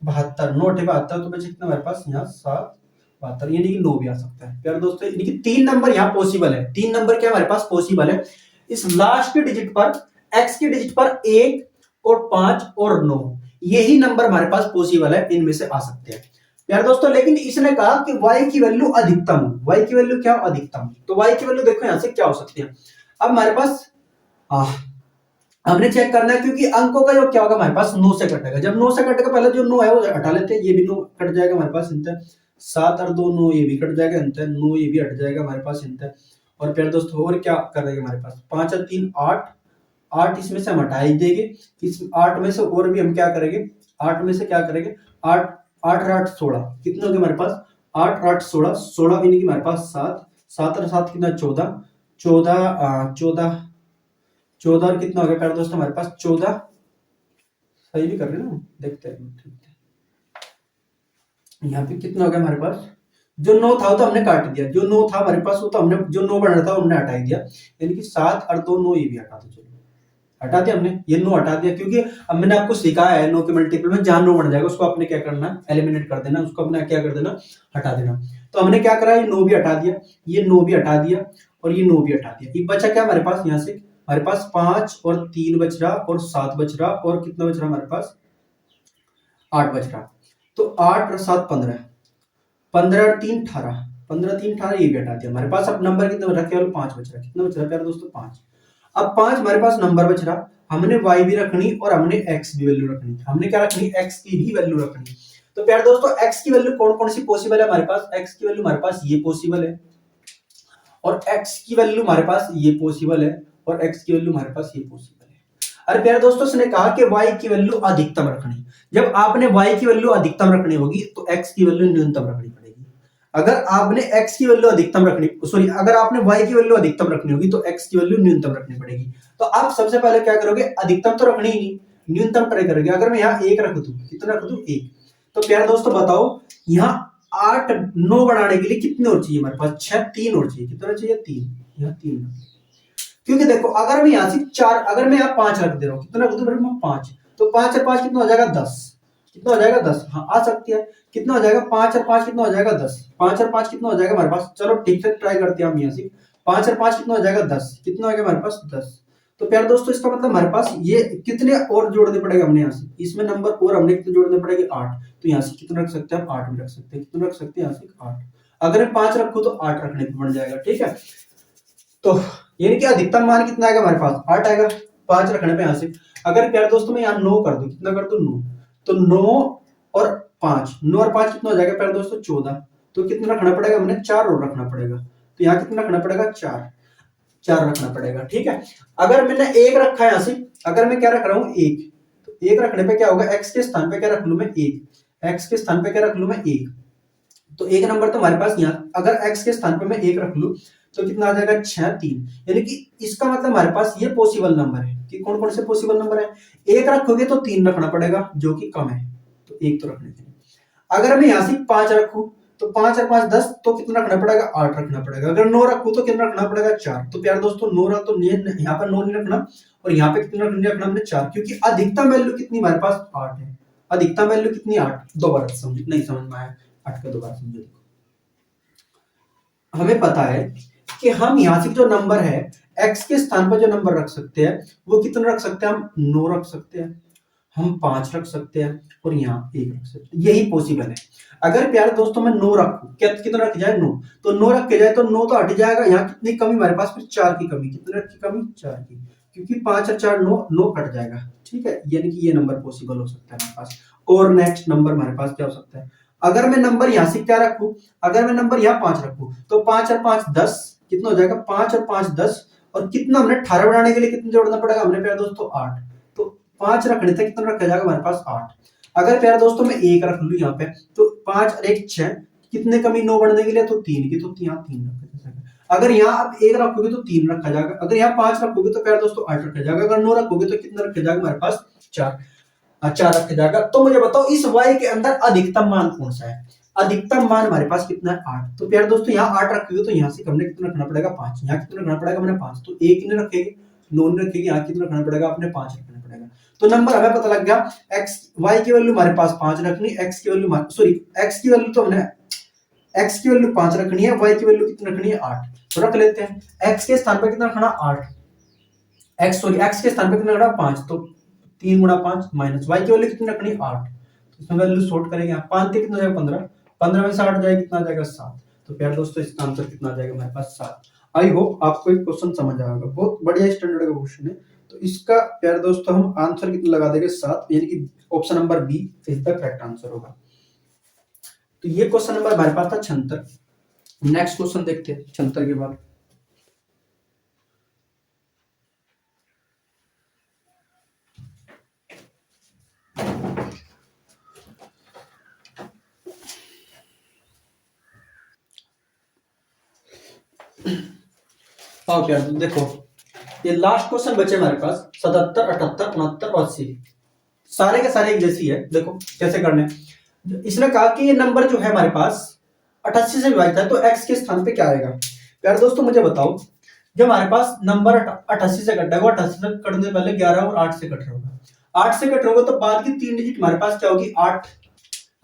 72 9 8 72, तो बचे कितना हमारे पास यहाँ 7 72, यानी कि 9 भी आ सकता है प्यारे दोस्तों, यानी कि 3 नंबर यहाँ पॉसिबल है। 3 नंबर क्या हमारे पास पॉसिबल है, इस लास्ट के डिजिट पर x के डिजिट पर 1 और 5 और 9, यही नंबर हमारे पास पॉसिबल है, इनमें से आ सकते हैं। यार दोस्तों, लेकिन इसने कहा कि y की वैल्यू अधिकतम हो। y की वैल्यू क्या हो? अधिकतम। तो y की वैल्यू देखो यहां से क्या हो सकती है। अब हमारे पास हमने चेक करना है, क्योंकि अंकों का योग क्या होगा हमारे पास 9 से कटेगा। जब 9 से कटेगा, पहले जो 9 है वो हटा लेते हैं, ये भी 9 कट जाएगा हमारे पास, इंतर 7 और 2 9, ये भी कट जाएगा, इंतर 9, ये भी हट जाएगा हमारे पास, इंतर। और फिर दोस्तों और क्या कर देंगे हमारे पास, 5 और 3 8, 8 इसमें से हम हटा ही देंगे। इस 8 में से और भी हम क्या करेंगे, 8 में से क्या करेंगे, 8 8 और 8 16, कितने हो गए हमारे पास, 8 8 16, 16 भी नहीं हमारे पास 7, 7 और 7 कितना 14, 14 14 14 और कितना हो गया प्यारे दोस्तों हमारे पास 14, सही भी कर रहे हैं ना, देखते हैं यहाँ पे कितना हो गया हमारे पास। जो 9 था वो तो हमने काट दिया, जो 9 था हमारे पास वो तो हमने, जो 9 बन रहा था हमने हटा ही दिया, यानी कि 7 और 2 9, ये भी हटा दो। चलो हटा दिया हमने, ये 9 हटा दिया, क्योंकि अब मैंने आपको सिखाया है 9 के मल्टीपल में जहां 9 बन जाएगा उसको आपने क्या करना, एलिमिनेट कर देना, उसको अपने क्या कर देना, हटा देना। तो हमने क्या करा, ये 9 भी हटा दिया, ये 9 भी हटा दिया, और ये 9 भी हटा दिया। ये बचा क्या हमारे पास, यहाँ से हमारे पास 5 और 3 बच रहा, और 7 बच रहा, और कितना बच रहा हमारे पास, 8 बच रहा। तो 8 और 7 15, 15 और 3 18, 15 3 18, ये भी हटा दिया हमारे पास। अब नंबर कितना बच रहा, केवल 5 बच रहा। कितना बच रहा प्यारे दोस्तों, 5। अब 5 हमारे पास नंबर बच रहा, हमने y भी रखनी और हमने x भी वैल्यू रखनी। हमने क्या रखनी, x की भी वैल्यू रखनी। तो प्यारे दोस्तों x की वैल्यू कौन कौन सी पॉसिबल है हमारे पास, x की वैल्यू हमारे पास ये पॉसिबल है, और x की वैल्यू हमारे पास ये पॉसिबल है, और x की वैल्यू हमारे पास ये पॉसिबल है। अरे प्यारे दोस्तों, उसने कहा कि y की वैल्यू अधिकतम रखनी। जब आपने y की वैल्यू अधिकतम रखनी होगी तो x की वैल्यू न्यूनतम रखनी पड़ेगी। अगर आपने x की वैल्यू अधिकतम रखनी, सॉरी, अगर आपने y की वैल्यू अधिकतम रखनी होगी तो x की वैल्यू न्यूनतम रखनी पड़ेगी। तो आप सबसे पहले क्या करोगे, अधिकतम तो रखनी ही नहीं, न्यूनतम ट्राई करोगे। अगर मैं यहाँ 1 रख दूं, कितना रख दूं, 1, तो प्यारे दोस्तों बताओ, यहाँ 8 9 बनाने के लिए कितने और चाहिए हमारे पास, 6 3 और चाहिए, कितना चाहिए, 3, यहाँ 3। क्योंकि देखो, अगर मैं यहाँ से 4, अगर मैं यहाँ 5 रख दे रहा हूँ, कितना रख दूं मेरे पास, 5, तो 5 और 5 कितना हो जाएगा, 10। कितना हो जाएगा, 10। हाँ आ सकती है, कितना हो जाएगा, 5 और 5 कितना हो जाएगा, 10। 5 और 5 कितना हो जाएगा हमारे पास, चलो ठीक से ट्राई करते हैं हम यहाँ से। 5 और 5 कितना हो जाएगा, 10। कितना हो गया हमारे पास, 10। तो प्यारे दोस्तों, इसका मतलब हमारे पास ये कितने और जोड़ने पड़ेगा हमने यहाँ से, इसमें नंबर और हमने कितने जोड़ने पड़ेंगे, 8। तो यहाँ से कितना रख सकते हैं हम, 8 भी रख सकते हैं। कितना रख सकते हैं यहाँ से, 8। अगर मैं 5 रखूं तो 8 रखने पर बन जाएगा, ठीक है। तो यानी कि अधिकतम मान कितना आएगा हमारे पास, 8 आएगा 5 रखने पे यहाँ से। अगर प्यारे दोस्तों मैं यहाँ 9 कर दूं, कितना कर दूं, 9, तो 9 और 5, 9 और 5 कितना हो जाएगा प्यारे दोस्तों, 14। तो कितना रखना पड़ेगा, हमने 4 और रखना पड़ेगा। तो यहाँ कितना रखना पड़ेगा, 4, 4 रखना पड़ेगा, ठीक है। अगर मैंने 1 रखा है यहाँ से, अगर मैं क्या रख रहा हूँ, 1, तो 1 रखने पे क्या होगा, x के स्थान पे क्या रख लूं मैं, 1, x के स्थान पे क्या रख लूं मैं, 1। तो 1 नंबर तो हमारे पास यहाँ, अगर x के स्थान पे मैं 1 रख लूं तो कितना आ जाएगा, 6 3। यानी कि इसका मतलब हमारे पास ये पॉसिबल नंबर है कि कौन कौन से पॉसिबल नंबर है। 1 रखोगे तो 3 रखना पड़ेगा, जो कि कम है, तो 1 तो रखने देंगे। अगर मैं यहाँ से 5 रखूं तो 5 और 5 10, तो कितना रखना पड़ेगा, 8 रखना पड़ेगा। अगर 9 रखूं तो कितना रखना पड़ेगा, 4। तो प्यारे दोस्तों 9 रख, तो यहाँ पर 9 नहीं रखना, और यहाँ पे कितना नहीं रखना हमने, 4, क्योंकि अधिकतम वैल्यू कितनी हमारे पास, 8 है। अधिकतम वैल्यू कितनी, 8। दोबारा समझ नहीं समझ में आया, 8 का दोबारा समझो। हमें पता है कि हम यहाँ से जो नंबर है, x के स्थान पर जो नंबर रख सकते हैं वो कितना रख सकते हैं, हम 9 रख सकते हैं, हम 5 रख सकते हैं, और यहाँ 1 रख सकते हैं। यही पॉसिबल है। अगर प्यारे दोस्तों मैं 9 रखूं, क्या कितना रख जाए, 9, तो 9 रख के जाए तो 9 तो हट जाएगा। यहाँ कितनी कमी हमारे पास, फिर 4 की कमी, कितने की कमी, 4 की, क्योंकि 5 और 4 9 9 कट जाएगा, ठीक है। यानी कि ये नंबर पॉसिबल हो सकता है हमारे पास। और नेक्स्ट नंबर हमारे पास क्या हो सकता है, अगर मैं नंबर यहाँ से क्या रखूं, अगर मैं नंबर यहाँ 5 रखूं, तो 5 और 5 10, कितना हो जाएगा, 5 और 5 10, और कितना हमने 18 बनाने के लिए कितना जोड़ना पड़ेगा, हमने प्यारे दोस्तों 8। तो 5 रखने तक कितना रखा जाएगा हमारे पास, 8। अगर प्यारे दोस्तों मैं 1 रख लूं यहाँ पे, तो 5 और 1 6, कितने कमी 9 बढ़ने के लिए, तो 3 की, तो यहाँ 3 रखा जाएगा। अगर यहाँ आप 1 रखोगे तो 3 रखा जाएगा, अगर यहाँ 5 रखोगे तो प्यारे दोस्तों 8 रखा जाएगा, अगर 9 रखोगे तो कितना रखा जाएगा हमारे पास, 4। अच्छा रखा जाएगा। तो मुझे बताओ इस y के अंदर अधिकतम मान कौन सा है। अधिकतम मान हमारे पास कितना है, 8। तो प्यारे दोस्तों यहाँ 8 रखोगे तो यहाँ से हमने कितना रखना पड़ेगा, 5। यहाँ कितना रखना पड़ेगा, हमने 5, तो 1 नहीं रखेंगे, 9 नहीं रखेंगे, यहाँ कितना रखना पड़ेगा, अपने 5 रखना पड़ेगा। तो नंबर हमें पता लग गया, x y की वैल्यू हमारे पास 5 रखनी, x की वैल्यू, सॉरी x की वैल्यू तो हमने, x की वैल्यू 5 रखनी है, y की वैल्यू कितनी रखनी है, 8। तो रख लेते हैं, x के स्थान पर कितना रखना, 8, x के स्थान पर कितना रखना, 5, तो 3 गुणा 5 माइनस y की वैल्यू कितनी रखनी, 8। तो इसमें वैल्यू सॉर्ट करेंगे, 5 से कितना हो जाएगा, 15, 15 में से 8 जाएगा कितना आ जाएगा 7। तो प्यारे दोस्तों इसका आंसर कितना आ जाएगा हमारे पास 7। आई होप आपको एक क्वेश्चन समझ आएगा, बहुत बढ़िया स्टैंडर्ड का क्वेश्चन है। तो इसका प्यारे दोस्तों हम आंसर कितना लगा देंगे 7, यानी कि option number B is the correct answer होगा। तो ये क्वेश्चन नंबर हमारे पास था 76। नेक्स्ट क्वेश्चन देखते हैं 76 के बाद। आओ यार देखो, ये लास्ट क्वेश्चन बचे हमारे पास 77, 78, 69 और 80। सारे के सारे एक जैसी है। देखो कैसे करने, इसने कहा कि ये नंबर जो है हमारे पास 88 से विभाजित है, तो x के स्थान पे क्या आएगा। प्यारे दोस्तों मुझे बताओ, जब हमारे पास नंबर 88 से कटा है, 88 से कटने से पहले 11 और 8 से कट रहा होगा। 8 से कट रहा होगा तो बाद की 3 डिजिट हमारे पास क्या होगी, 8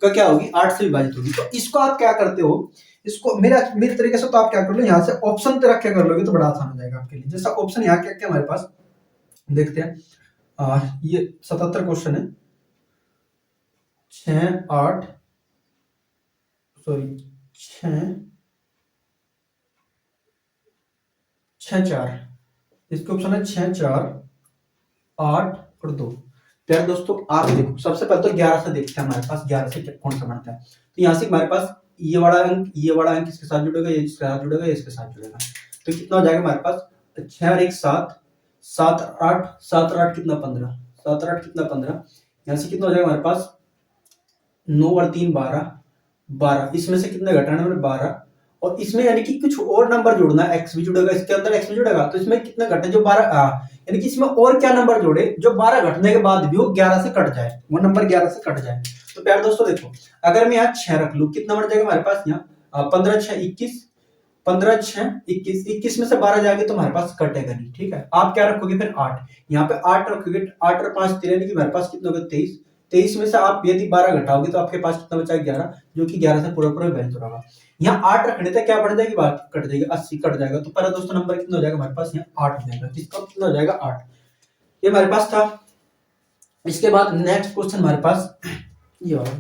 का क्या होगी, 8 से विभाजित होगी। तो इसको आप क्या करते हो, इसको मेरे तरीके से तो आप क्या कर लो, यहाँ से ऑप्शन पे रख के कर लोगे तो बड़ा आसान हो जाएगा आपके लिए। जैसा ऑप्शन यहाँ क्या क्या हमारे पास देखते हैं। ये 77 क्वेश्चन है, 6 8 सॉरी 6 6 4, इसका ऑप्शन है 6 4 8 और 2। प्यारे दोस्तों आप देखो, सबसे पहले तो 11 से देखते हैं हमारे पास 11 से कौन सा बनता है। तो यहाँ से हमारे पास ये वाला अंक इसके साथ जुड़ेगा, ये इसके साथ जुड़ेगा, ये इसके साथ जुड़ेगा। तो कितना हो जाएगा हमारे पास 6 और 1 7, 7 8, 7 और 8 कितना 15, 7 और 8 कितना 15। यहाँ से कितना हो जाएगा हमारे पास 9 और 3 12, 12 इसमें से कितने घटाना है 12, और इसमें यानी कि कुछ और नंबर जोड़ना है, x भी जुड़ेगा, इसके अंदर x भी जुड़ेगा, तो इसमें कितने घटे जो 12, यानी कि इसमें और क्या नंबर जोड़े जो 12 घटने के बाद भी वो 11 से कट जाए, वो नंबर 11 से कट जाए। तो प्यारे दोस्तों देखो, अगर मैं यहाँ 6 रख लूं कितना बन जाएगा हमारे पास, यहाँ 15 6 21, 15 6 21, 21 में से 12 जाएंगे तो हमारे पास कटेगा नहीं। ठीक है, आप क्या रखोगे फिर 8, यहाँ पे 8 रखोगे, 8 और 5 13, यानी कि हमारे पास कितना होगा 23, 23 में से आप यदि 12 घटाओगे तो आपके पास कितना बचा 11, जो कि 11 से पूरा पूरा विभाजित होगा। यहाँ 8 रखने थे, क्या बढ़ जाएगी बात, कट जाएगी 80 कट जाएगा। तो पहला दोस्तों नंबर कितना हो जाएगा हमारे पास, यहाँ 8 हो जाएगा, जिसका कितना हो जाएगा 8। ये हमारे पास था। इसके बाद नेक्स्ट क्वेश्चन हमारे पास ये वाला,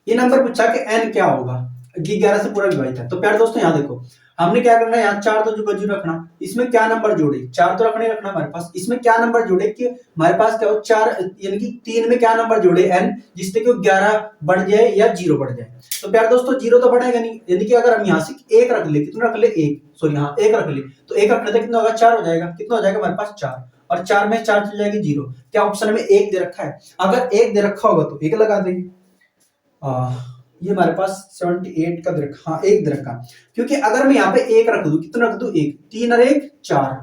ये नंबर पूछा कि n क्या होगा, ये 11 से पूरा विभाजित है। तो प्यारे दोस्तों यहाँ देखो, हमने क्या करना है, यहाँ 4 तो जो रखना, इसमें क्या नंबर जोड़े, 4 तो रखना ही रखना हमारे पास। इसमें क्या नंबर जोड़े कि हमारे पास क्या हो 4, यानी कि 3 में क्या नंबर जोड़े n, जिससे कि 11 बढ़ जाए या 0 बढ़ जाए। तो प्यारे दोस्तों 0 तो बढ़ेगा नहीं, यानी कि अगर हम यहाँ से 1 रख ले, कितना रख ले 1, सॉरी यहाँ 1 रख ले, तो 1 रखने से कितना होगा 4 हो जाएगा, कितना हो जाएगा हमारे पास 4, और 4 में 4 चल जाएगी 0। क्या ऑप्शन में 1 दे रखा है, अगर 1 दे रखा होगा तो 1 लगा देंगे। ये हमारे पास 78 का दे रखा, हाँ 1 दे रखा, क्योंकि अगर मैं यहाँ पे 1 रख दूं, कितना रख दूं 1, 3 और 1 4,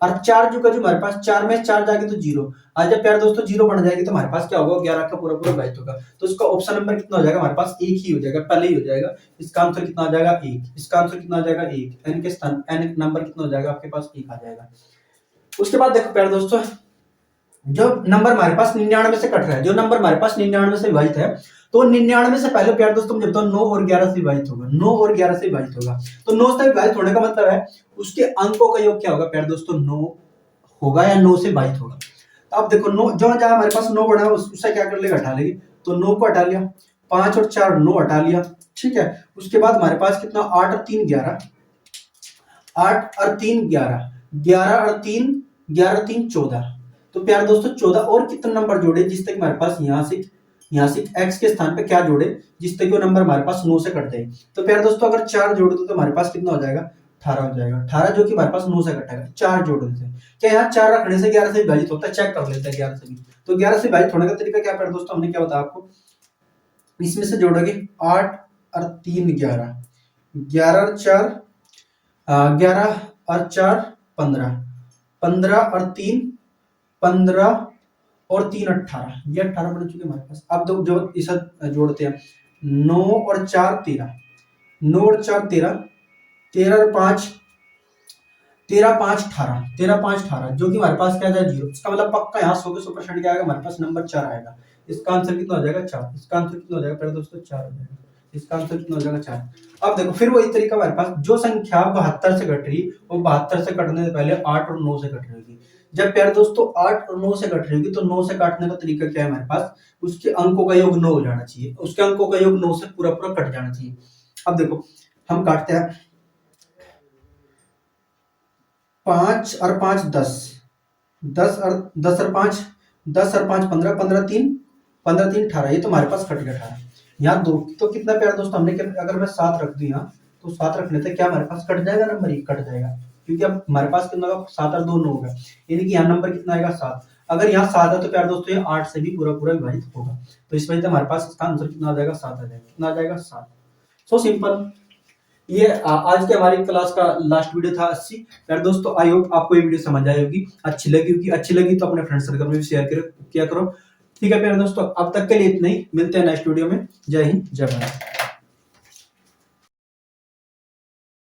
और 4 जो हमारे पास 4 में 4 जाएगी तो 0। आज जब प्यारे दोस्तों 0 बन जाएगी तो हमारे पास क्या होगा 11 का पूरा पूरा विभाजित होगा। तो इसका ऑप्शन नंबर कितना हो जाएगा हमारे पास 1 ही हो जाएगा, पहले ही हो जाएगा। इसका आंसर कितना आ जाएगा 1, इसका आंसर कितना आ जाएगा 1, n के स्थान n नंबर कितना हो जाएगा आपके पास 1 आ जाएगा। उसके बाद देखो प्यारे दोस्तों, जो नंबर हमारे पास 99 से कट रहा है, जो नंबर हमारे पास 99 से विभाजित है, तो 99 से पहले प्यारे दोस्तों मुझे बताओ 9 और 11 से विभाजित होगा, 9 और 11 से विभाजित होगा। तो 9 से विभाजित होने का मतलब है उसके अंकों का योग क्या होगा प्यारे दोस्तों, 9 होगा या 9 से विभाजित होगा। तो अब देखो 9 जो जहां हमारे पास 9 बना है उससे क्या कर लेगा, हटा लेंगे। तो 9 को हटा लिया, 5 और 4 9 हटा लिया, ठीक है। उसके बाद हमारे पास कितना 8 और 3 11, 8 और 3 11, 11 और 3 11 3 14। तो प्यारे दोस्तों 14 और कितने नंबर जोड़े जिस तक हमारे पास यहाँ से x के स्थान पे क्या जोड़े जिस तक वो नंबर हमारे पास 9 से कट जाए। तो प्यारे दोस्तों अगर 4 जोड़ दो तो हमारे पास कितना हो जाएगा 18 हो जाएगा, 18 जो कि हमारे पास 9 से कटेगा। 4 जोड़ने से क्या यहाँ 4 रखने से 11 से विभाजित होता है, चेक कर लेते हैं 11 से भी। तो 11 से विभाजित होने का तरीका क्या प्यारे दोस्तों, हमने क्या बताया आपको, इसमें से जोड़ोगे 8 और 3 11, 11 और 4 11 और 4 15, 15 और 3 15 और 3 18, ये 18 बन चुके हमारे पास। अब दो जो इसे जोड़ते हैं 9 और 4 13, 9 और 4 13, 13 और 5 13 5 18, 13 5 18, जो कि हमारे पास क्या है 0। इसका मतलब पक्का यहाँ 100% क्या आएगा हमारे पास नंबर 4 आएगा। इसका आंसर कितना हो जाएगा 4, इसका आंसर कितना हो जाएगा पहले दोस्तों 4 हो जाएगा, इसका आंसर कितना हो जाएगा 4। अब देखो फिर वही तरीका हमारे पास, जो संख्या 72 से कट रही वो 72 से कटने से पहले 8 और 9 से कट रही होगी। जब प्यारे दोस्तों 8 और 9 से कट रही होगी तो 9 से काटने का तरीका क्या है हमारे पास, उसके अंकों का योग 9 हो जाना चाहिए, उसके अंकों का योग 9 से पूरा पूरा कट जाना चाहिए। अब देखो हम काटते हैं 5 और 5 10, 10 और 5 10 और 5 15, 15 3 18, ये तो हमारे पास कट गया 18। यहाँ दो तो कितना प्यारा दोस्तों हमने अगर मैं 7 रख दूं यहाँ, तो 7 रखने से क्या हमारे पास कट जाएगा, नंबर ही कट जाएगा, क्योंकि अब हमारे पास कितना होगा 7 और 2 9 होगा, यानी कि यहाँ नंबर कितना आएगा 7। अगर यहाँ 7 है तो प्यारे दोस्तों ये 8 से भी पूरा पूरा विभाजित होगा, तो इस वजह से हमारे पास इसका आंसर कितना आ जाएगा 7 आ जाएगा, कितना आ जाएगा 7। So simple. ये आज के हमारी क्लास का लास्ट वीडियो था 80। यार दोस्तों आई होप आपको ये वीडियो समझ आई होगी, अच्छी लगी तो अपने फ्रेंड सर्कल में भी शेयर किया करो। ठीक है प्यारे दोस्तों, अब तक के लिए इतना ही, मिलते हैं नेक्स्ट वीडियो में। जय हिंद जय भारत।